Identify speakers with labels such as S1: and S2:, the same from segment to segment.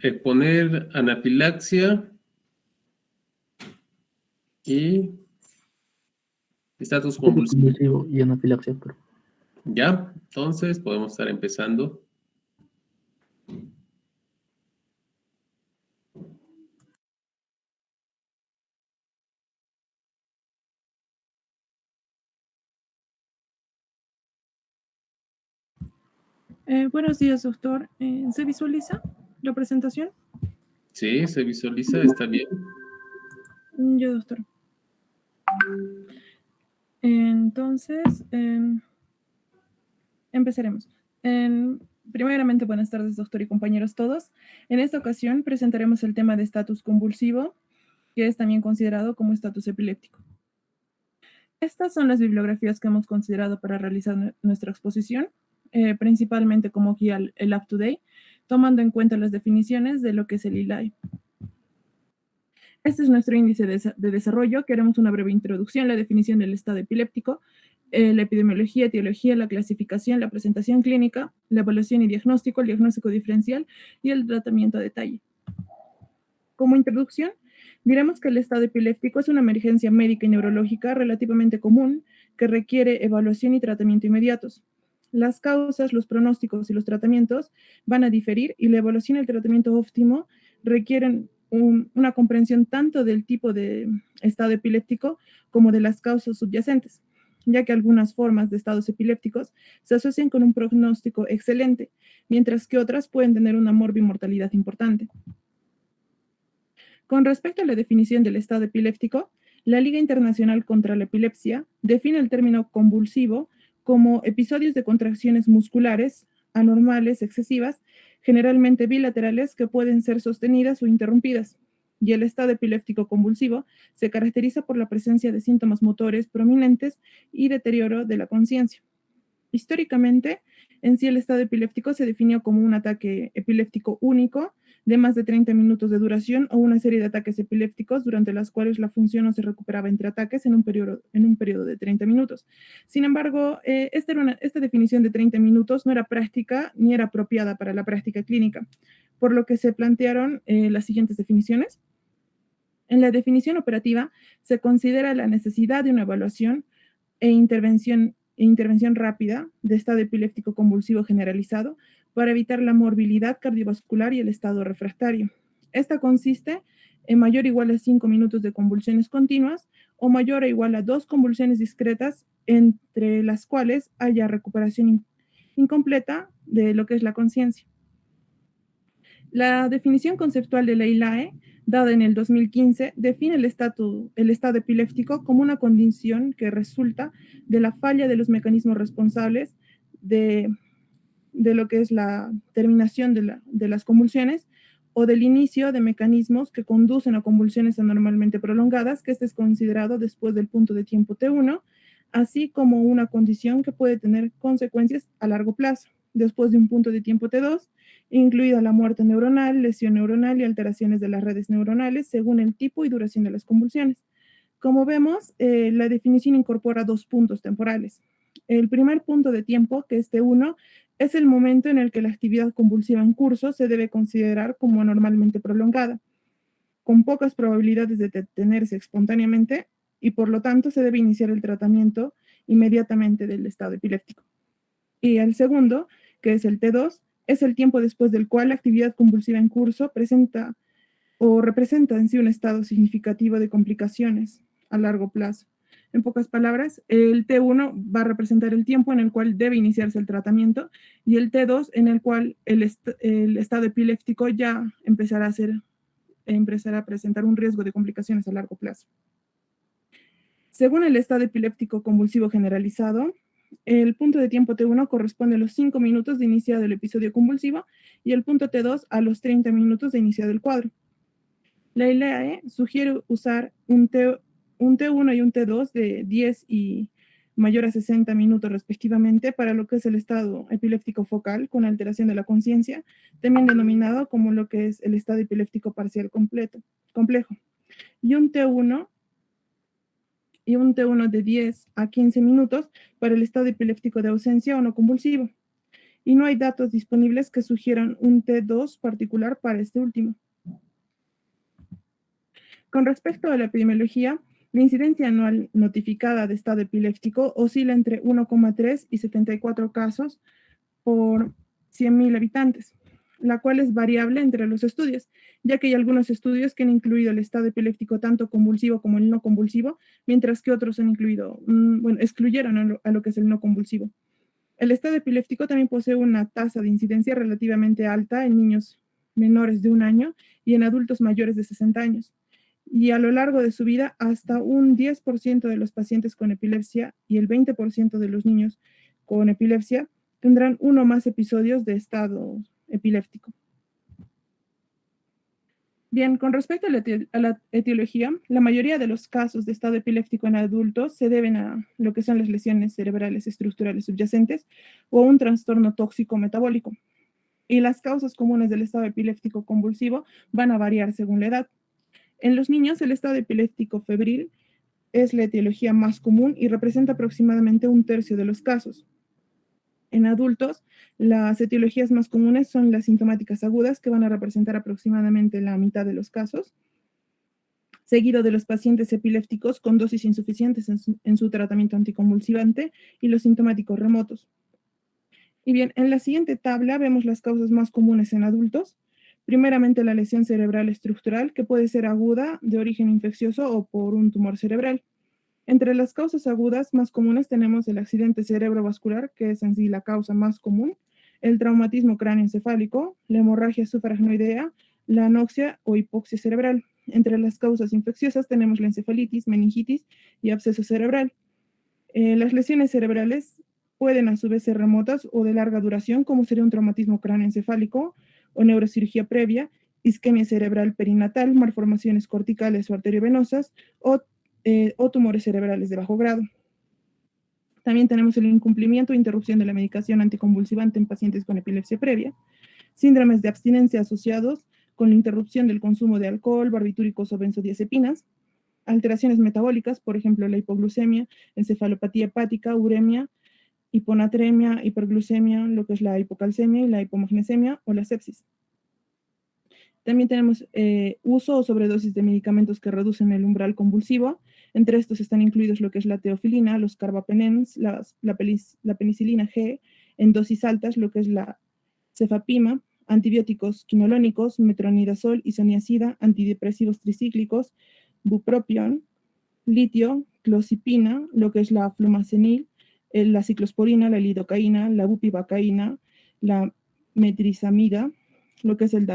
S1: exponer anafilaxia y estatus convulsivo.
S2: Y anafilaxia.
S1: Ya, entonces podemos estar empezando.
S3: Buenos días, doctor. ¿Se visualiza la presentación?
S1: Sí, se visualiza, está bien.
S3: Yo, doctor. Entonces, empezaremos. Primeramente, buenas tardes, doctor y compañeros todos. En esta ocasión presentaremos el tema de estatus convulsivo, que es también considerado como estatus epiléptico. Estas son las bibliografías que hemos considerado para realizar nuestra exposición, principalmente como guía el UpToDate, tomando en cuenta las definiciones de lo que es el ILAE. Este es nuestro índice de desarrollo, que haremos una breve introducción, la definición del estado epiléptico, la epidemiología, etiología, la clasificación, la presentación clínica, la evaluación y diagnóstico, el diagnóstico diferencial y el tratamiento a detalle. Como introducción, diremos que el estado epiléptico es una emergencia médica y neurológica relativamente común que requiere evaluación y tratamiento inmediatos. Las causas, los pronósticos y los tratamientos van a diferir y la evaluación y el tratamiento óptimo requieren una comprensión tanto del tipo de estado epiléptico como de las causas subyacentes, ya que algunas formas de estados epilépticos se asocian con un pronóstico excelente, mientras que otras pueden tener una morbimortalidad importante. Con respecto a la definición del estado epiléptico, la Liga Internacional contra la Epilepsia define el término convulsivo como episodios de contracciones musculares anormales excesivas, generalmente bilaterales, que pueden ser sostenidas o interrumpidas. Y el estado epiléptico convulsivo se caracteriza por la presencia de síntomas motores prominentes y deterioro de la conciencia. Históricamente, en sí el estado epiléptico se definió como un ataque epiléptico único de más de 30 minutos de duración o una serie de ataques epilépticos durante las cuales la función no se recuperaba entre ataques en un periodo de 30 minutos. Sin embargo, esta definición de 30 minutos no era práctica ni era apropiada para la práctica clínica, por lo que se plantearon las siguientes definiciones. En la definición operativa se considera la necesidad de una evaluación e intervención rápida de estado epiléptico convulsivo generalizado para evitar la morbilidad cardiovascular y el estado refractario. Esta consiste en mayor o igual a 5 minutos de convulsiones continuas o mayor o igual a 2 convulsiones discretas, entre las cuales haya recuperación incompleta de lo que es la conciencia. La definición conceptual de la ILAE, dada en el 2015, define el estado epiléptico como una condición que resulta de la falla de los mecanismos responsables de lo que es la terminación de las convulsiones o del inicio de mecanismos que conducen a convulsiones anormalmente prolongadas, que este es considerado después del punto de tiempo T1, así como una condición que puede tener consecuencias a largo plazo, después de un punto de tiempo T2, incluida la muerte neuronal, lesión neuronal y alteraciones de las redes neuronales según el tipo y duración de las convulsiones. Como vemos, la definición incorpora 2 puntos temporales. El primer punto de tiempo, que es T1, es el momento en el que la actividad convulsiva en curso se debe considerar como anormalmente prolongada, con pocas probabilidades de detenerse espontáneamente y por lo tanto se debe iniciar el tratamiento inmediatamente del estado epiléptico. Y el segundo, que es el T2, es el tiempo después del cual la actividad convulsiva en curso presenta o representa en sí un estado significativo de complicaciones a largo plazo. En pocas palabras, el T1 va a representar el tiempo en el cual debe iniciarse el tratamiento y el T2 en el cual el estado epiléptico ya empezará a presentar un riesgo de complicaciones a largo plazo. Según el estado epiléptico convulsivo generalizado, el punto de tiempo T1 corresponde a los 5 minutos de iniciado el episodio convulsivo y el punto T2 a los 30 minutos de iniciado el cuadro. La ILAE sugiere usar un T1 y un T2 de 10 y mayor a 60 minutos respectivamente para lo que es el estado epiléptico focal con alteración de la conciencia, también denominado como lo que es el estado epiléptico parcial complejo. Y un T1 de 10 a 15 minutos para el estado epiléptico de ausencia o no convulsivo. y no hay datos disponibles que sugieran un T2 particular para este último. Con respecto a la epidemiología, la incidencia anual notificada de estado epiléptico oscila entre 1,3 y 74 casos por 100.000 habitantes, la cual es variable entre los estudios, ya que hay algunos estudios que han incluido el estado epiléptico tanto convulsivo como el no convulsivo, mientras que otros han incluido, excluyeron a lo que es el no convulsivo. El estado epiléptico también posee una tasa de incidencia relativamente alta en niños menores de 1 año y en adultos mayores de 60 años. Y a lo largo de su vida, hasta un 10% de los pacientes con epilepsia y el 20% de los niños con epilepsia tendrán uno o más episodios de estado epiléptico. Bien, con respecto a la etiología, la mayoría de los casos de estado epiléptico en adultos se deben a lo que son las lesiones cerebrales estructurales subyacentes o un trastorno tóxico metabólico. Y las causas comunes del estado epiléptico convulsivo van a variar según la edad. En los niños, el estado epiléptico febril es la etiología más común y representa aproximadamente 1/3 de los casos. En adultos, las etiologías más comunes son las sintomáticas agudas, que van a representar aproximadamente la mitad de los casos, seguido de los pacientes epilépticos con dosis insuficientes en su tratamiento anticonvulsivante y los sintomáticos remotos. Y bien, en la siguiente tabla vemos las causas más comunes en adultos. Primeramente, la lesión cerebral estructural, que puede ser aguda, de origen infeccioso o por un tumor cerebral. Entre las causas agudas más comunes tenemos el accidente cerebrovascular, que es en sí la causa más común, el traumatismo cráneoencefálico, la hemorragia subaracnoidea, la anoxia o hipoxia cerebral. Entre las causas infecciosas tenemos la encefalitis, meningitis y absceso cerebral. Las lesiones cerebrales pueden a su vez ser remotas o de larga duración, como sería un traumatismo cráneoencefálico o neurocirugía previa, isquemia cerebral perinatal, malformaciones corticales o arteriovenosas o tumores cerebrales de bajo grado. También tenemos el incumplimiento o interrupción de la medicación anticonvulsivante en pacientes con epilepsia previa, síndromes de abstinencia asociados con la interrupción del consumo de alcohol, barbitúricos o benzodiazepinas, alteraciones metabólicas, por ejemplo, la hipoglucemia, encefalopatía hepática, uremia, hiponatremia, hiperglucemia, lo que es la hipocalcemia y la hipomagnesemia o la sepsis. También tenemos uso o sobredosis de medicamentos que reducen el umbral convulsivo. Entre estos están incluidos lo que es la teofilina, los carbapenens, la penicilina G en dosis altas, lo que es la cefapima, antibióticos quinolonicos, metronidazol, isoniazida, antidepresivos tricíclicos, bupropión, litio, clozapina, lo que es la flumazenil, la ciclosporina, la lidocaína, la bupivacaína, la metrizamida, lo que es el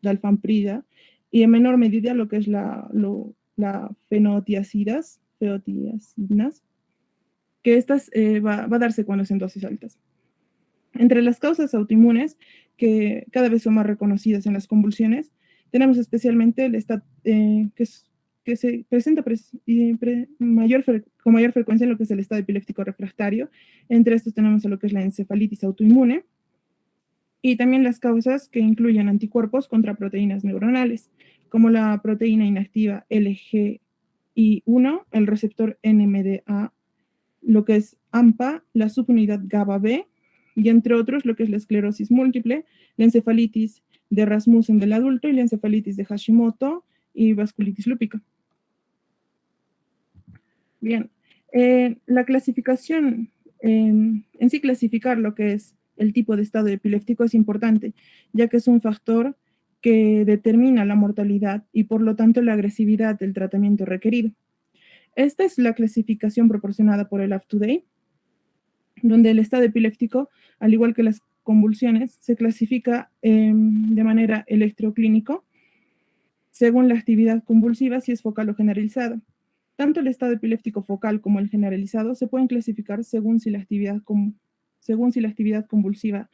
S3: dalfamprida, y en menor medida lo que es la feotiazinas, que estas va a darse cuando es en dosis altas. Entre las causas autoinmunes, que cada vez son más reconocidas en las convulsiones, tenemos especialmente el que se presenta con mayor frecuencia en lo que es el estado epiléptico refractario. Entre estos tenemos a lo que es la encefalitis autoinmune, y también las causas que incluyen anticuerpos contra proteínas neuronales, como la proteína inactiva LGI1, el receptor NMDA, lo que es AMPA, la subunidad GABA-B, y entre otros lo que es la esclerosis múltiple, la encefalitis de Rasmussen del adulto y la encefalitis de Hashimoto y vasculitis lúpica. Bien, la clasificación, en sí clasificar lo que es el tipo de estado epiléptico es importante, ya que es un factor que determina la mortalidad y por lo tanto la agresividad del tratamiento requerido. Esta es la clasificación proporcionada por el UpToDate, donde el estado epiléptico, al igual que las convulsiones, se clasifica de manera electroclínico según la actividad convulsiva, si es focal o generalizada. Tanto el estado epiléptico focal como el generalizado se pueden clasificar según si la actividad convulsiva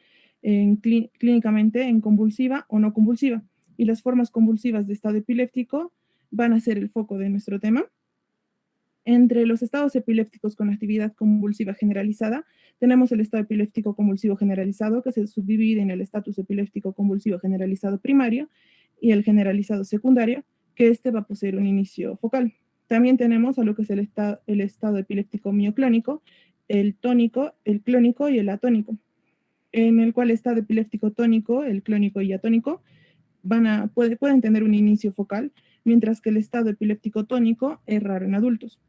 S3: clínicamente en convulsiva o no convulsiva. Y las formas convulsivas de estado epiléptico van a ser el foco de nuestro tema. Entre los estados epilépticos con actividad convulsiva generalizada, tenemos el estado epiléptico convulsivo generalizado, que se subdivide en el estatus epiléptico convulsivo generalizado primario y el generalizado secundario, que este va a poseer un inicio focal. También tenemos a lo que es el estado epiléptico mioclónico, el tónico, el clónico y el atónico. en el cual el estado epiléptico tónico, el clónico y atónico, pueden tener un inicio focal, mientras que el estado epiléptico tónico es raro en adultos.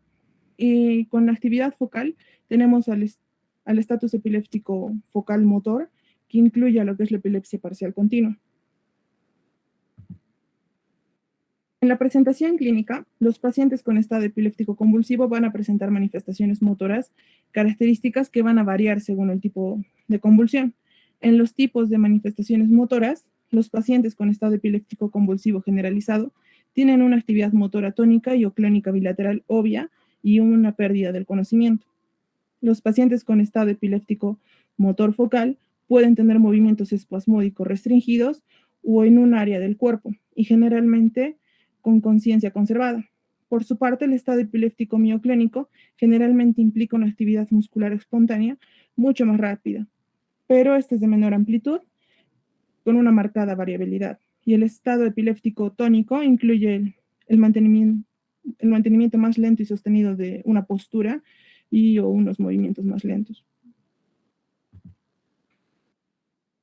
S3: Y con la actividad focal tenemos al estatus epiléptico focal motor, que incluye a lo que es la epilepsia parcial continua. En la presentación clínica, los pacientes con estado epiléptico convulsivo van a presentar manifestaciones motoras características que van a variar según el tipo de convulsión. En los tipos de manifestaciones motoras, los pacientes con estado epiléptico convulsivo generalizado tienen una actividad motora tónica y o clónica bilateral obvia y una pérdida del conocimiento. Los pacientes con estado epiléptico motor focal pueden tener movimientos espasmódicos restringidos o en un área del cuerpo y generalmente con conciencia conservada. Por su parte, el estado epiléptico mioclónico generalmente implica una actividad muscular espontánea mucho más rápida, pero este es de menor amplitud con una marcada variabilidad. Y el estado epiléptico tónico incluye el mantenimiento más lento y sostenido de una postura o unos movimientos más lentos.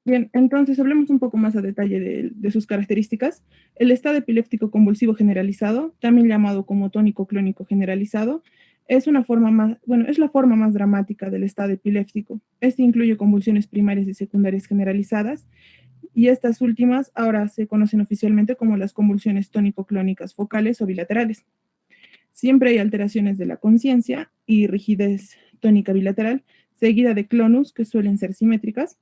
S3: Bien, entonces hablemos un poco más a detalle de sus características. El estado epiléptico convulsivo generalizado, también llamado como tónico clónico generalizado, es la forma más dramática del estado epiléptico. Este incluye convulsiones primarias y secundarias generalizadas, y estas últimas ahora se conocen oficialmente como las convulsiones tónico-clónicas focales o bilaterales. Siempre hay alteraciones de la conciencia y rigidez tónica bilateral, seguida de clonus, que suelen ser simétricas.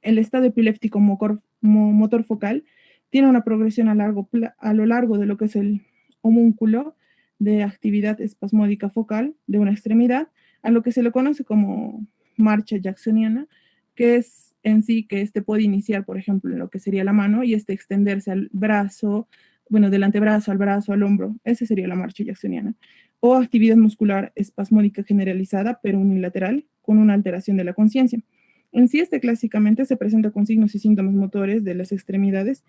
S3: El estado epiléptico motor focal tiene una progresión a lo largo de lo que es el homúnculo de actividad espasmódica focal de una extremidad, a lo que se le conoce como marcha jacksoniana, que es en sí que este puede iniciar, por ejemplo, en lo que sería la mano y extenderse al brazo, del antebrazo al brazo, al hombro. Esa sería la marcha jacksoniana. O actividad muscular espasmódica generalizada, pero unilateral, con una alteración de la conciencia. En sí, clásicamente se presenta con signos y síntomas motores de las extremidades,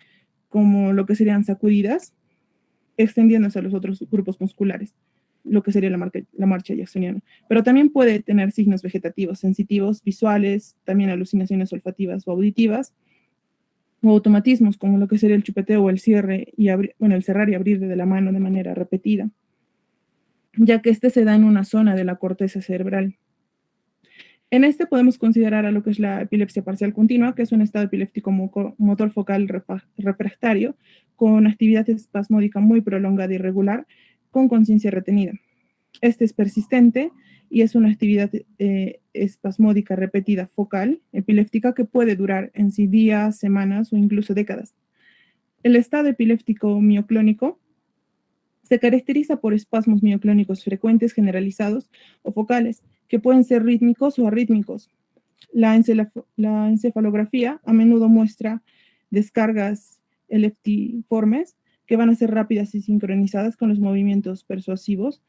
S3: como lo que serían sacudidas, extendiéndose a los otros grupos musculares, lo que sería la marcha jacksoniana. Pero también puede tener signos vegetativos, sensitivos, visuales, también alucinaciones olfativas o auditivas, o automatismos, como lo que sería el chupeteo o el cierre el cerrar y abrir de la mano de manera repetida, ya que se da en una zona de la corteza cerebral. En podemos considerar a lo que es la epilepsia parcial continua, que es un estado epiléptico motor focal refractario con actividad espasmódica muy prolongada y regular, con conciencia retenida. Este es persistente y es una actividad espasmódica repetida focal epiléptica que puede durar en sí días, semanas o incluso décadas. El estado epiléptico mioclónico se caracteriza por espasmos mioclónicos frecuentes, generalizados o focales, que pueden ser rítmicos o arrítmicos. La encefalografía a menudo muestra descargas eleptiformes que van a ser rápidas y sincronizadas con los movimientos persuasivos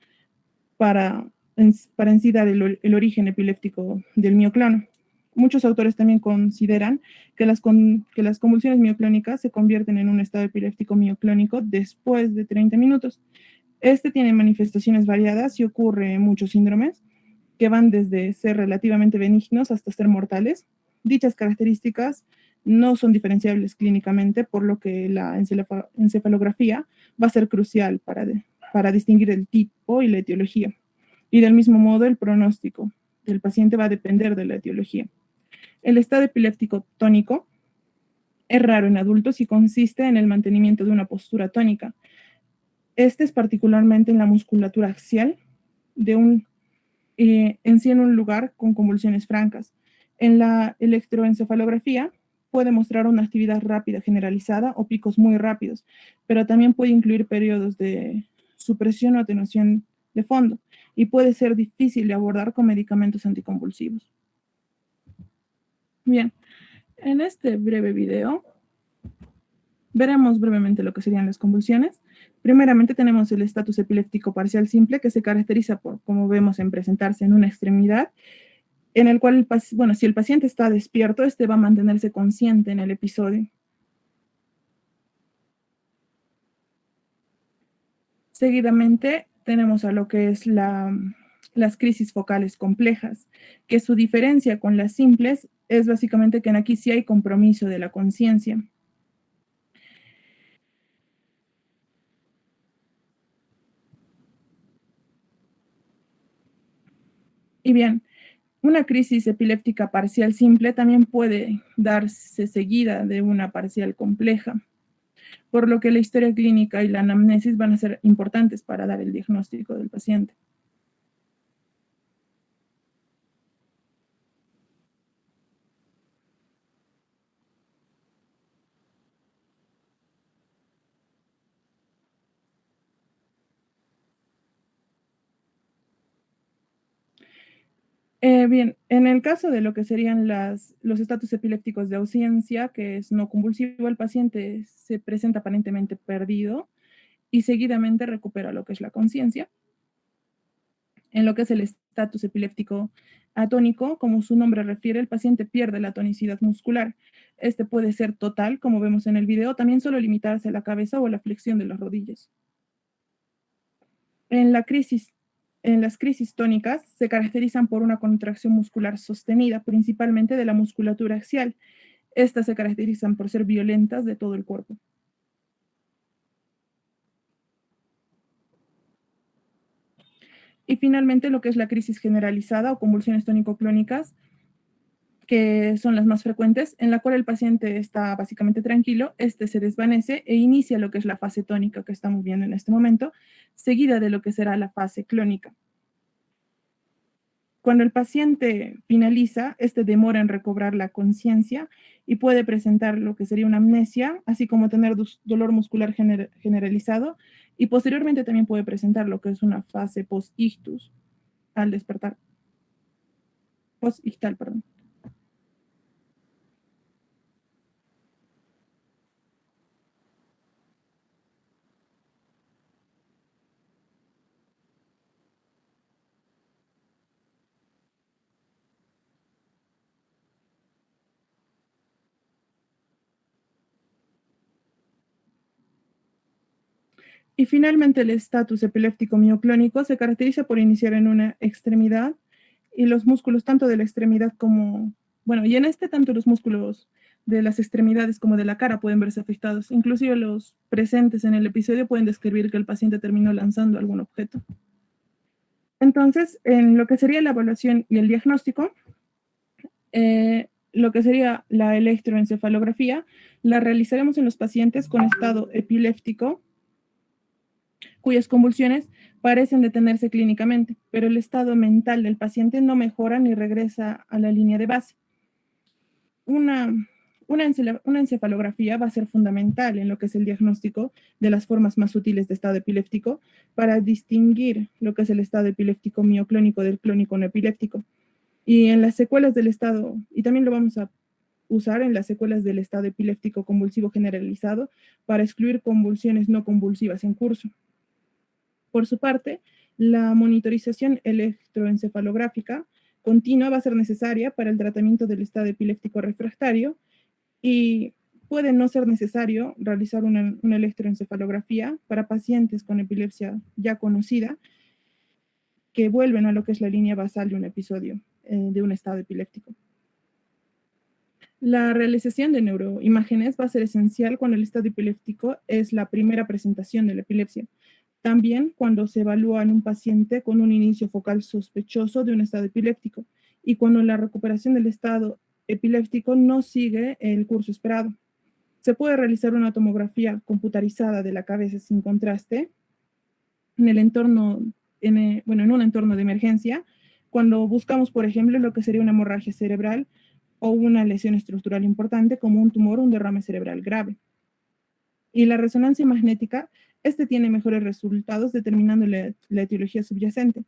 S3: para en sí dar el origen epiléptico del mioclano. Muchos autores también consideran que las convulsiones mioclónicas se convierten en un estado epiléptico mioclónico después de 30 minutos. Tiene manifestaciones variadas y ocurre en muchos síndromes, que van desde ser relativamente benignos hasta ser mortales. Dichas características no son diferenciables clínicamente, por lo que la encefalografía va a ser crucial para distinguir el tipo y la etiología. Y del mismo modo, el pronóstico del paciente va a depender de la etiología. El estado epiléptico tónico es raro en adultos y consiste en el mantenimiento de una postura tónica. Es particularmente en la musculatura axial en un lugar con convulsiones francas. En la electroencefalografía puede mostrar una actividad rápida generalizada o picos muy rápidos, pero también puede incluir periodos de supresión o atenuación de fondo y puede ser difícil de abordar con medicamentos anticonvulsivos. Bien, en este breve video veremos brevemente lo que serían las convulsiones. Primeramente tenemos el estatus epiléptico parcial simple, que se caracteriza por, como vemos, en presentarse en una extremidad, en el cual, si el paciente está despierto, va a mantenerse consciente en el episodio. Seguidamente tenemos a lo que es las crisis focales complejas, que su diferencia con las simples es básicamente que en aquí sí hay compromiso de la conciencia. Y bien, una crisis epiléptica parcial simple también puede darse seguida de una parcial compleja, por lo que la historia clínica y la anamnesis van a ser importantes para dar el diagnóstico del paciente. Bien, en el caso de lo que serían los estatus epilépticos de ausencia, que es no convulsivo, el paciente se presenta aparentemente perdido y seguidamente recupera lo que es la conciencia. En lo que es el estatus epiléptico atónico, como su nombre refiere, el paciente pierde la tonicidad muscular. Este puede ser total, como vemos en el video, también solo limitarse a la cabeza o a la flexión de las rodillas. En las crisis tónicas se caracterizan por una contracción muscular sostenida, principalmente de la musculatura axial. Estas se caracterizan por ser violentas de todo el cuerpo. Y finalmente, lo que es la crisis generalizada o convulsiones tónico-clónicas, que son las más frecuentes, en la cual el paciente está básicamente tranquilo, este se desvanece e inicia lo que es la fase tónica que estamos viendo en este momento, seguida de lo que será la fase clónica. Cuando el paciente finaliza, este demora en recobrar la conciencia y puede presentar lo que sería una amnesia, así como tener dolor muscular generalizado, y posteriormente también puede presentar lo que es una fase post-ictus al despertar. Post-ictal, perdón. Y finalmente el estatus epiléptico mioclónico se caracteriza por iniciar en una extremidad y los músculos tanto de la extremidad como, bueno, y en este tanto los músculos de las extremidades como de la cara pueden verse afectados. Inclusive los presentes en el episodio pueden describir que el paciente terminó lanzando algún objeto. Entonces, en lo que sería la evaluación y el diagnóstico, lo que sería la electroencefalografía, la realizaremos en los pacientes con estado epiléptico cuyas convulsiones parecen detenerse clínicamente, pero el estado mental del paciente no mejora ni regresa a la línea de base. Una, una encefalografía va a ser fundamental en lo que es el diagnóstico de las formas más sutiles de estado epiléptico para distinguir lo que es el estado epiléptico mioclónico del clónico no epiléptico. Y en las secuelas del estado, y también lo vamos a usar en las secuelas del estado epiléptico convulsivo generalizado para excluir convulsiones no convulsivas en curso. Por su parte, la monitorización electroencefalográfica continua va a ser necesaria para el tratamiento del estado epiléptico refractario y puede no ser necesario realizar una electroencefalografía para pacientes con epilepsia ya conocida que vuelven a lo que es la línea basal de un episodio de un estado epiléptico. La realización de neuroimágenes va a ser esencial cuando el estado epiléptico es la primera presentación de la epilepsia. También cuando se evalúa en un paciente con un inicio focal sospechoso de un estado epiléptico y cuando la recuperación del estado epiléptico no sigue el curso esperado. Se puede realizar una tomografía computarizada de la cabeza sin contraste en el entorno, en un entorno de emergencia, cuando buscamos, por ejemplo, lo que sería una hemorragia cerebral o una lesión estructural importante como un tumor o un derrame cerebral grave. Y la resonancia magnética, tiene mejores resultados determinando la etiología subyacente,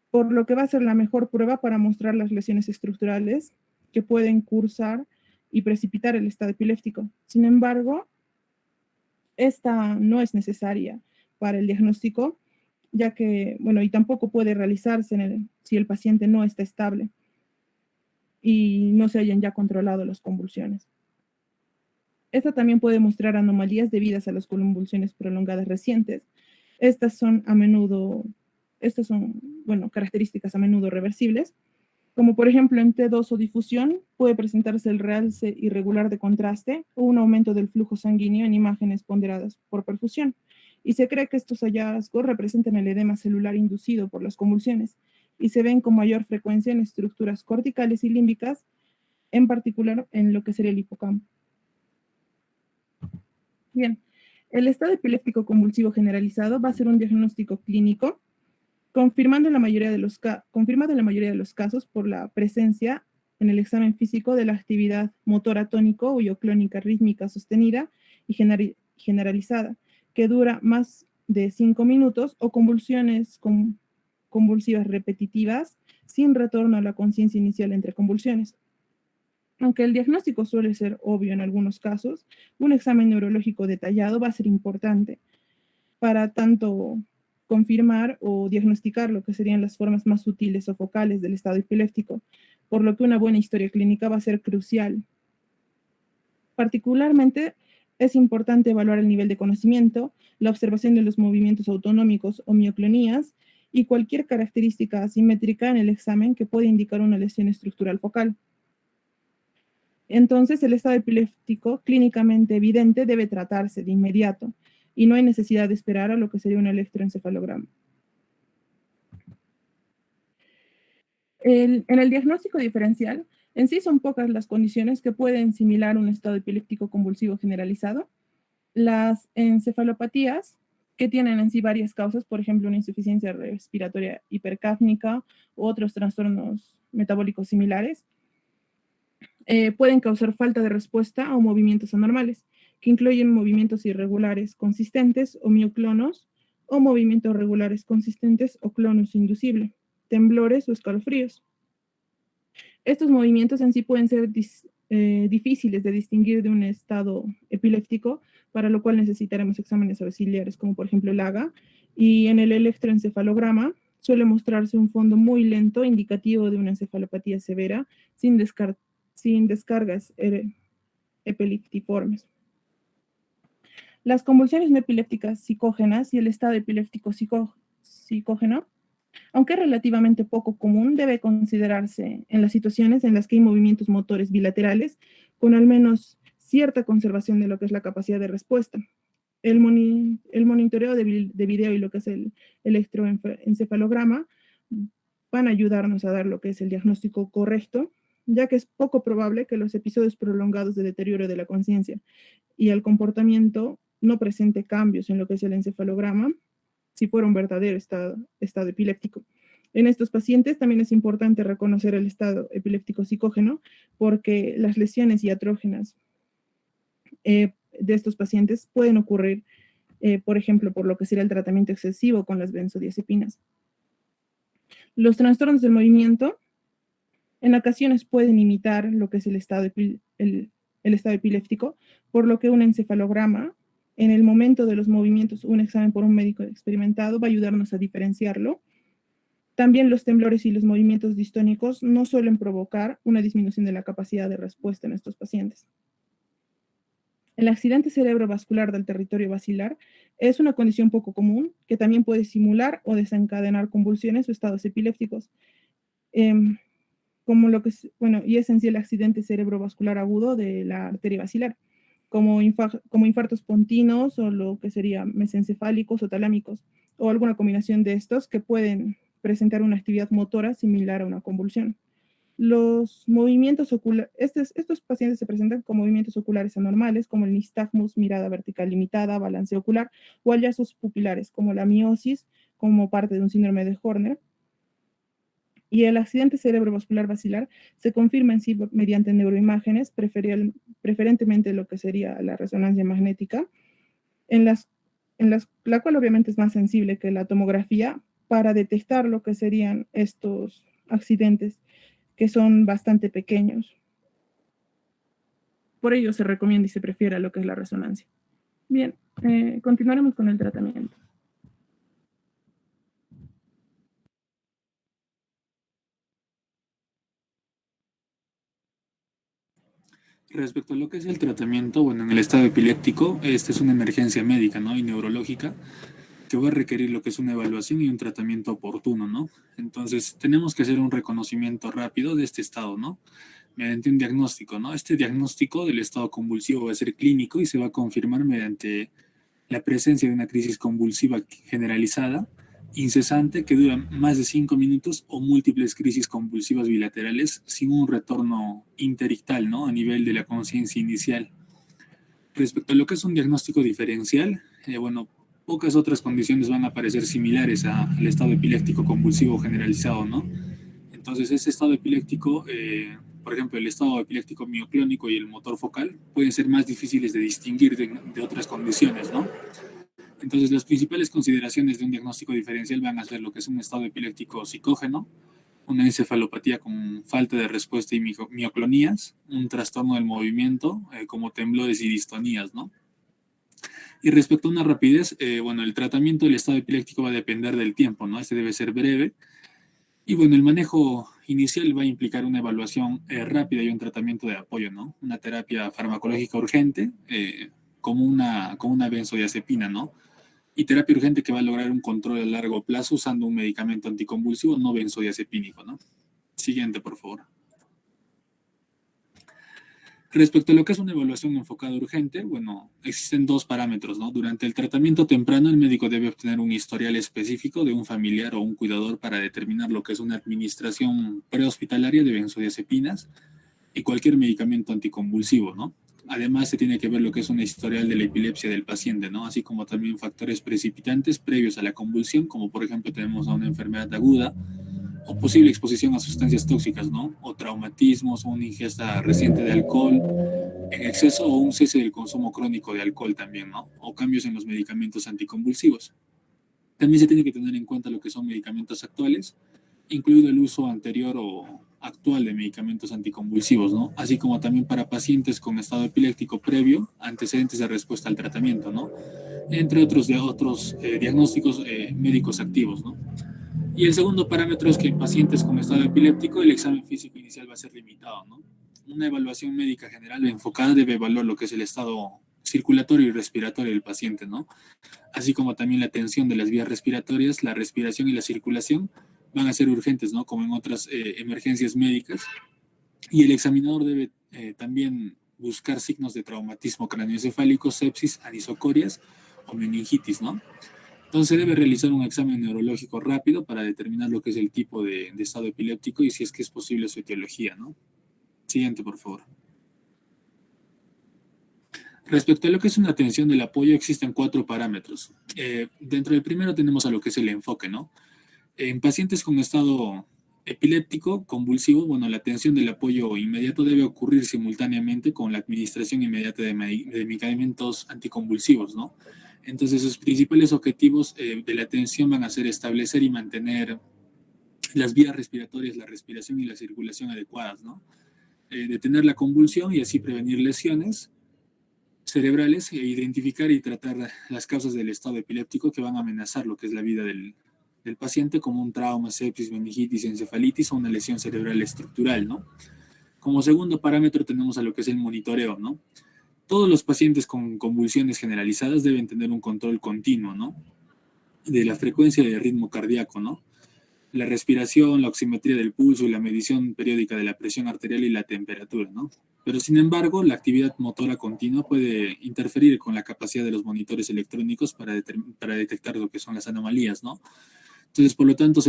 S3: por lo que va a ser la mejor prueba para mostrar las lesiones estructurales que pueden cursar y precipitar el estado epiléptico. Sin embargo, esta no es necesaria para el diagnóstico, ya que, bueno, y tampoco puede realizarse si el paciente no está estable y no se hayan ya controlado las convulsiones. Esta también puede mostrar anomalías debidas a las convulsiones prolongadas recientes. Estas son, bueno, características a menudo reversibles como por ejemplo en T2 o difusión, puede presentarse el realce irregular de contraste o un aumento del flujo sanguíneo en imágenes ponderadas por perfusión. Y se cree que estos hallazgos representan el edema celular inducido por las convulsiones y se ven con mayor frecuencia en estructuras corticales y límbicas, en particular en lo que sería el hipocampo. Bien, el estado epiléptico convulsivo generalizado va a ser un diagnóstico clínico confirmado en la mayoría de los casos por la presencia en el examen físico de la actividad motora tónico o ioclónica rítmica sostenida y generalizada, que dura más de 5 minutos, o convulsiones convulsivas repetitivas sin retorno a la conciencia inicial entre convulsiones. Aunque el diagnóstico suele ser obvio en algunos casos, un examen neurológico detallado va a ser importante para tanto confirmar o diagnosticar lo que serían las formas más sutiles o focales del estado epiléptico, por lo que una buena historia clínica va a ser crucial. Particularmente es importante evaluar el nivel de conocimiento, la observación de los movimientos autonómicos o mioclonías y cualquier característica asimétrica en el examen que pueda indicar una lesión estructural focal. Entonces, el estado epiléptico clínicamente evidente debe tratarse de inmediato y no hay necesidad de esperar a lo que sería un electroencefalograma. En el diagnóstico diferencial, en sí son pocas las condiciones que pueden similar un estado epiléptico convulsivo generalizado. Las encefalopatías, que tienen en sí varias causas, por ejemplo, una insuficiencia respiratoria hipercápnica u otros trastornos metabólicos similares, pueden causar falta de respuesta o movimientos anormales, que incluyen movimientos irregulares consistentes o mioclonos, o movimientos regulares consistentes o clonus inducible, temblores o escalofríos. Estos movimientos en sí pueden ser difíciles de distinguir de un estado epiléptico, para lo cual necesitaremos exámenes auxiliares, como por ejemplo el AGA, y en el electroencefalograma suele mostrarse un fondo muy lento, indicativo de una encefalopatía severa, sin descargas epiléptiformes. Las convulsiones no epilépticas psicógenas y el estado epiléptico psicógeno, aunque es relativamente poco común, debe considerarse en las situaciones en las que hay movimientos motores bilaterales con al menos cierta conservación de lo que es la capacidad de respuesta. El monitoreo de video y lo que es el electroencefalograma van a ayudarnos a dar lo que es el diagnóstico correcto, ya que es poco probable que los episodios prolongados de deterioro de la conciencia y el comportamiento no presente cambios en lo que es el encefalograma, si fuera un verdadero estado epiléptico. En estos pacientes también es importante reconocer el estado epiléptico psicógeno, porque las lesiones iatrógenas de estos pacientes pueden ocurrir, por ejemplo, por lo que sería el tratamiento excesivo con las benzodiazepinas. Los trastornos del movimiento en ocasiones pueden imitar lo que es el estado epiléptico, por lo que un encefalograma en el momento de los movimientos, un examen por un médico experimentado, va a ayudarnos a diferenciarlo. También los temblores y los movimientos distónicos no suelen provocar una disminución de la capacidad de respuesta en estos pacientes. El accidente cerebrovascular del territorio basilar es una condición poco común que también puede simular o desencadenar convulsiones o estados epilépticos. Y es en sí el accidente cerebrovascular agudo de la arteria basilar, como infartos pontinos o lo que sería mesencefálicos o talámicos, o alguna combinación de estos que pueden presentar una actividad motora similar a una convulsión. Los movimientos oculares, estos pacientes se presentan con movimientos oculares anormales, como el nistagmus, mirada vertical limitada, balanceo ocular, o hallazgos pupilares, como la miosis, como parte de un síndrome de Horner. Y el accidente cerebrovascular basilar se confirma en sí mediante neuroimágenes, preferentemente lo que sería la resonancia magnética, la cual obviamente es más sensible que la tomografía, para detectar lo que serían estos accidentes, que son bastante pequeños. Por ello se recomienda y se prefiere lo que es la resonancia. Bien, continuaremos con el tratamiento.
S2: Respecto a lo que es el tratamiento, bueno, en el estado epiléptico, esta es una emergencia médica, ¿no? Y neurológica, que va a requerir lo que es una evaluación y un tratamiento oportuno, ¿no? Entonces, tenemos que hacer un reconocimiento rápido de este estado, ¿no? Mediante un diagnóstico, ¿no? Este diagnóstico del estado convulsivo va a ser clínico y se va a confirmar mediante la presencia de una crisis convulsiva generalizada, incesante, que dura más de 5 minutos o múltiples crisis convulsivas bilaterales sin un retorno interictal, ¿no? A nivel de la conciencia inicial. Respecto a lo que es un diagnóstico diferencial, bueno, pocas otras condiciones van a parecer similares al estado epiléptico convulsivo generalizado, ¿no? Entonces, ese estado epiléptico, por ejemplo, el estado epiléptico mioclónico y el motor focal pueden ser más difíciles de distinguir de otras condiciones, ¿no? Entonces, las principales consideraciones de un diagnóstico diferencial van a ser lo que es un estado epiléptico psicógeno, una encefalopatía con falta de respuesta y mioclonías, un trastorno del movimiento, como temblores y distonías, ¿no? Y respecto a una rapidez, bueno, el tratamiento del estado epiléptico va a depender del tiempo, ¿no? Este debe ser breve. Y bueno, el manejo inicial va a implicar una evaluación rápida y un tratamiento de apoyo, ¿no? Una terapia farmacológica urgente, como una benzodiazepina, ¿no? Y terapia urgente que va a lograr un control a largo plazo usando un medicamento anticonvulsivo no benzodiazepínico, ¿no? Siguiente, por favor. Respecto a lo que es una evaluación enfocada urgente, bueno, existen dos parámetros, ¿no? Durante el tratamiento temprano, el médico debe obtener un historial específico de un familiar o un cuidador para determinar lo que es una administración prehospitalaria de benzodiazepinas y cualquier medicamento anticonvulsivo, ¿no? Además, se tiene que ver lo que es un historial de la epilepsia del paciente, ¿no? Así como también factores precipitantes previos a la convulsión, como por ejemplo tenemos a una enfermedad aguda, o posible exposición a sustancias tóxicas, ¿no? O traumatismos, o una ingesta reciente de alcohol en exceso o un cese del consumo crónico de alcohol también, ¿no? O cambios en los medicamentos anticonvulsivos. También se tiene que tener en cuenta lo que son medicamentos actuales, incluido el uso anterior o actual de medicamentos anticonvulsivos, ¿no? Así como también para pacientes con estado epiléptico previo, antecedentes de respuesta al tratamiento, ¿no? Entre otros diagnósticos médicos activos, ¿no? Y el segundo parámetro es que en pacientes con estado epiléptico el examen físico inicial va a ser limitado, ¿no? Una evaluación médica general enfocada debe evaluar lo que es el estado circulatorio y respiratorio del paciente, ¿no? Así como también la tensión de las vías respiratorias, la respiración y la circulación van a ser urgentes, ¿no? Como en otras emergencias médicas. Y el examinador debe también buscar signos de traumatismo craneoencefálico, sepsis, anisocorias o meningitis, ¿no? Entonces se debe realizar un examen neurológico rápido para determinar lo que es el tipo de estado epiléptico y si es que es posible su etiología, ¿no? Siguiente, por favor. Respecto a lo que es una atención del apoyo, existen 4 parámetros. Dentro del primero tenemos a lo que es el enfoque, ¿no? En pacientes con estado epiléptico convulsivo, bueno, la atención del apoyo inmediato debe ocurrir simultáneamente con la administración inmediata de medicamentos anticonvulsivos, ¿no? Entonces, sus principales objetivos de la atención van a ser establecer y mantener las vías respiratorias, la respiración y la circulación adecuadas, ¿no? Detener la convulsión y así prevenir lesiones cerebrales e identificar y tratar las causas del estado epiléptico que van a amenazar lo que es la vida del paciente, como un trauma, sepsis, meningitis, encefalitis o una lesión cerebral estructural, ¿no? Como segundo parámetro tenemos a lo que es el monitoreo, ¿no? Todos los pacientes con convulsiones generalizadas deben tener un control continuo, ¿no? De la frecuencia y del ritmo cardíaco, ¿no? La respiración, la oximetría del pulso y la medición periódica de la presión arterial y la temperatura, ¿no? Pero sin embargo, la actividad motora continua puede interferir con la capacidad de los monitores electrónicos para detectar lo que son las anomalías, ¿no? Entonces, por lo tanto,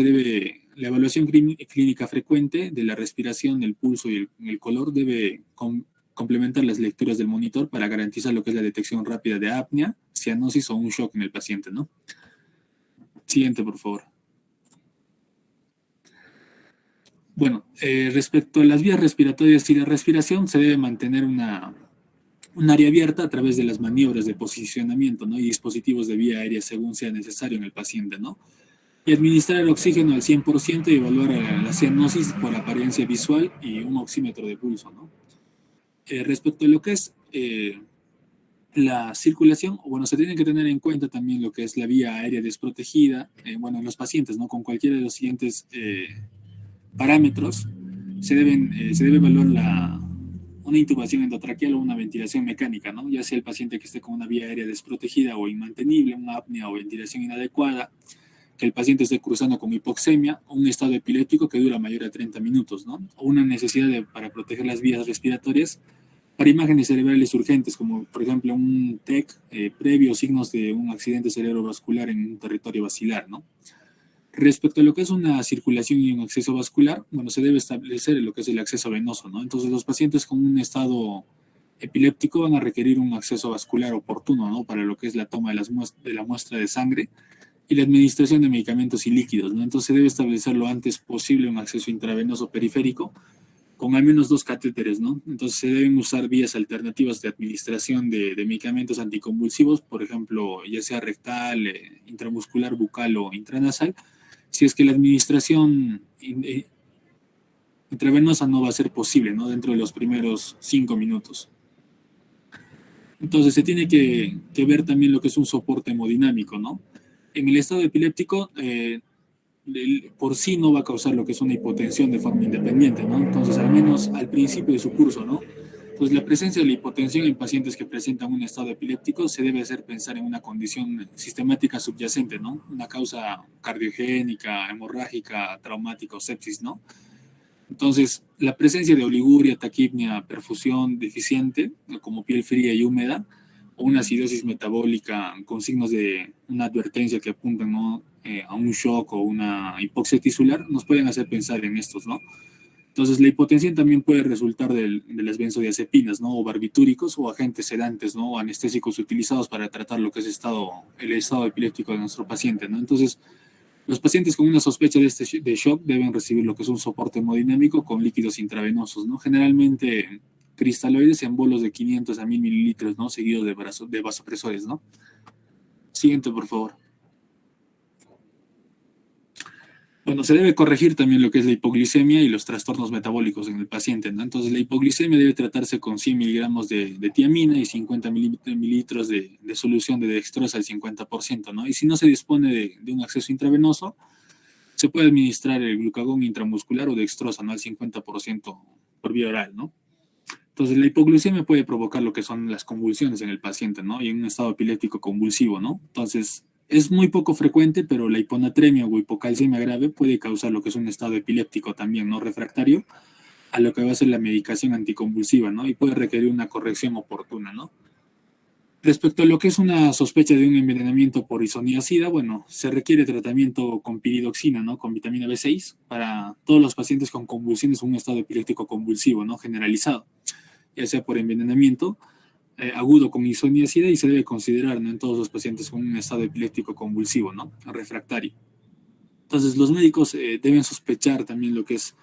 S2: la evaluación clínica frecuente de la respiración, el pulso y el color debe complementar las lecturas del monitor para garantizar lo que es la detección rápida de apnea, cianosis o un shock en el paciente, ¿no? Siguiente, por favor. Bueno, respecto a las vías respiratorias y la respiración, se debe mantener un área abierta a través de las maniobras de posicionamiento, ¿no? Y dispositivos de vía aérea según sea necesario en el paciente, ¿no? Y administrar el oxígeno al 100% y evaluar la cianosis por apariencia visual y un oxímetro de pulso, ¿no? Respecto a lo que es la circulación, bueno, se tiene que tener en cuenta también lo que es la vía aérea desprotegida, bueno, en los pacientes, ¿no? Con cualquiera de los siguientes parámetros, se debe evaluar una intubación endotraqueal o una ventilación mecánica, ¿no? Ya sea el paciente que esté con una vía aérea desprotegida o inmantenible, una apnea o ventilación inadecuada, que el paciente esté cruzando con hipoxemia, o un estado epiléptico que dura mayor a 30 minutos, ¿no? O una necesidad para proteger las vías respiratorias para imágenes cerebrales urgentes, como por ejemplo un TEC previo signos de un accidente cerebrovascular en un territorio basilar, ¿no? Respecto a lo que es una circulación y un acceso vascular, bueno, se debe establecer lo que es el acceso venoso, ¿no? Entonces, los pacientes con un estado epiléptico van a requerir un acceso vascular oportuno, ¿no? Para lo que es la toma de la muestra de sangre y la administración de medicamentos y líquidos, ¿no? Entonces, se debe establecer lo antes posible un acceso intravenoso periférico con al menos 2 catéteres, ¿no? Entonces, se deben usar vías alternativas de administración de medicamentos anticonvulsivos, por ejemplo, ya sea rectal, intramuscular, bucal o intranasal, si es que la administración intravenosa no va a ser posible, ¿no? Dentro de los primeros 5 minutos. Entonces se tiene que ver también lo que es un soporte hemodinámico, ¿no? En el estado epiléptico, por sí no va a causar lo que es una hipotensión de forma independiente, ¿no? Entonces, al menos al principio de su curso, ¿no? Pues la presencia de la hipotensión en pacientes que presentan un estado epiléptico se debe hacer pensar en una condición sistemática subyacente, ¿no? Una causa cardiogénica, hemorrágica, traumática o sepsis, ¿no? Entonces, la presencia de oliguria, taquipnea, perfusión deficiente, como piel fría y húmeda, o una acidosis metabólica con signos de una advertencia que apuntan, ¿no? A un shock o una hipoxia tisular, nos pueden hacer pensar en estos, ¿no? Entonces, la hipotensión también puede resultar de las benzodiazepinas, ¿no? O barbitúricos o agentes sedantes, ¿no? O anestésicos utilizados para tratar lo que es el estado epiléptico de nuestro paciente, ¿no? Entonces, los pacientes con una sospecha de shock deben recibir lo que es un soporte hemodinámico con líquidos intravenosos, ¿no? Generalmente cristaloides en bolos de 500 a 1000 mililitros, ¿no? Seguidos de vasopresores, ¿no? Siguiente, por favor. Bueno, se debe corregir también lo que es la hipoglicemia y los trastornos metabólicos en el paciente, ¿no? Entonces, la hipoglicemia debe tratarse con 100 miligramos de tiamina y 50 mililitros de solución de dextrosa al 50%, ¿no? Y si no se dispone de un acceso intravenoso, se puede administrar el glucagón intramuscular o dextrosa, ¿no? Al 50% por vía oral, ¿no? Entonces, la hipoglucemia puede provocar lo que son las convulsiones en el paciente, ¿no? Y en un estado epiléptico convulsivo, ¿no? Entonces, es muy poco frecuente, pero la hiponatremia o hipocalcemia grave puede causar lo que es un estado epiléptico también, ¿no? Refractario a lo que va a ser la medicación anticonvulsiva, ¿no? Y puede requerir una corrección oportuna, ¿no? Respecto a lo que es una sospecha de un envenenamiento por isoniazida, bueno, se requiere tratamiento con piridoxina, ¿no? Con vitamina B6 para todos los pacientes con convulsiones o un estado epiléptico convulsivo, ¿no? Generalizado, ya sea por envenenamiento agudo con isoniazida y se debe considerar, ¿no? En todos los pacientes con un estado epiléptico convulsivo, ¿no? Refractario. Entonces, los médicos deben sospechar también lo que es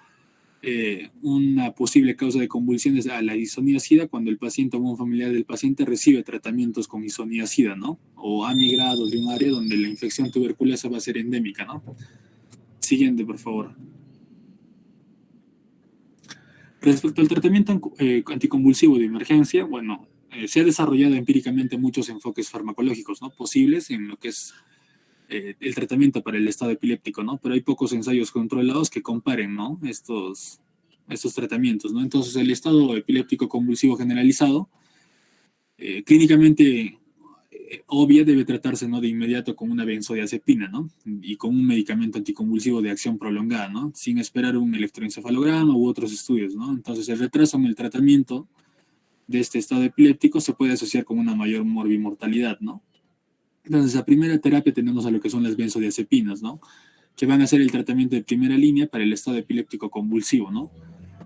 S2: una posible causa de convulsiones a la isoniazida cuando el paciente o un familiar del paciente recibe tratamientos con isoniazida, ¿no? O ha migrado de un área donde la infección tuberculosa va a ser endémica, ¿no? Siguiente, por favor. Respecto al tratamiento anticonvulsivo de emergencia, bueno, se ha desarrollado empíricamente muchos enfoques farmacológicos, ¿no? Posibles en lo que es el tratamiento para el estado epiléptico, ¿no? Pero hay pocos ensayos controlados que comparen, ¿no? Estos tratamientos, ¿no? Entonces, el estado epiléptico convulsivo generalizado, clínicamente obvia, debe tratarse, ¿no? De inmediato con una benzodiazepina, ¿no? Y con un medicamento anticonvulsivo de acción prolongada, ¿no? Sin esperar un electroencefalograma u otros estudios, ¿no? Entonces, el retraso en el tratamiento de este estado epiléptico se puede asociar con una mayor morbimortalidad, ¿no? Entonces, a primera terapia tenemos a lo que son las benzodiazepinas, ¿no? Que van a ser el tratamiento de primera línea para el estado epiléptico convulsivo, ¿no?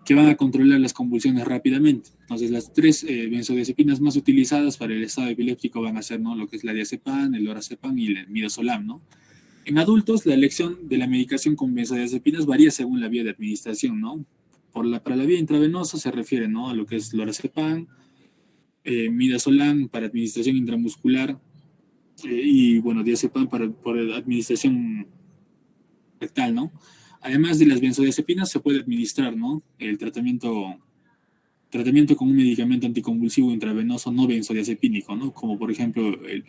S2: Que van a controlar las convulsiones rápidamente. Entonces, las 3 benzodiazepinas más utilizadas para el estado epiléptico van a ser, ¿no? Lo que es la diazepam, el lorazepam y el midazolam, ¿no? En adultos, la elección de la medicación con benzodiazepinas varía según la vía de administración, ¿no? Para la vía intravenosa se refiere, ¿no? A lo que es lorazepam, midazolam para administración intramuscular, y bueno, diazepam por administración rectal, ¿no? Además de las benzodiazepinas se puede administrar, ¿no? El tratamiento con un medicamento anticonvulsivo intravenoso no benzodiazepínico, ¿no? Como por ejemplo el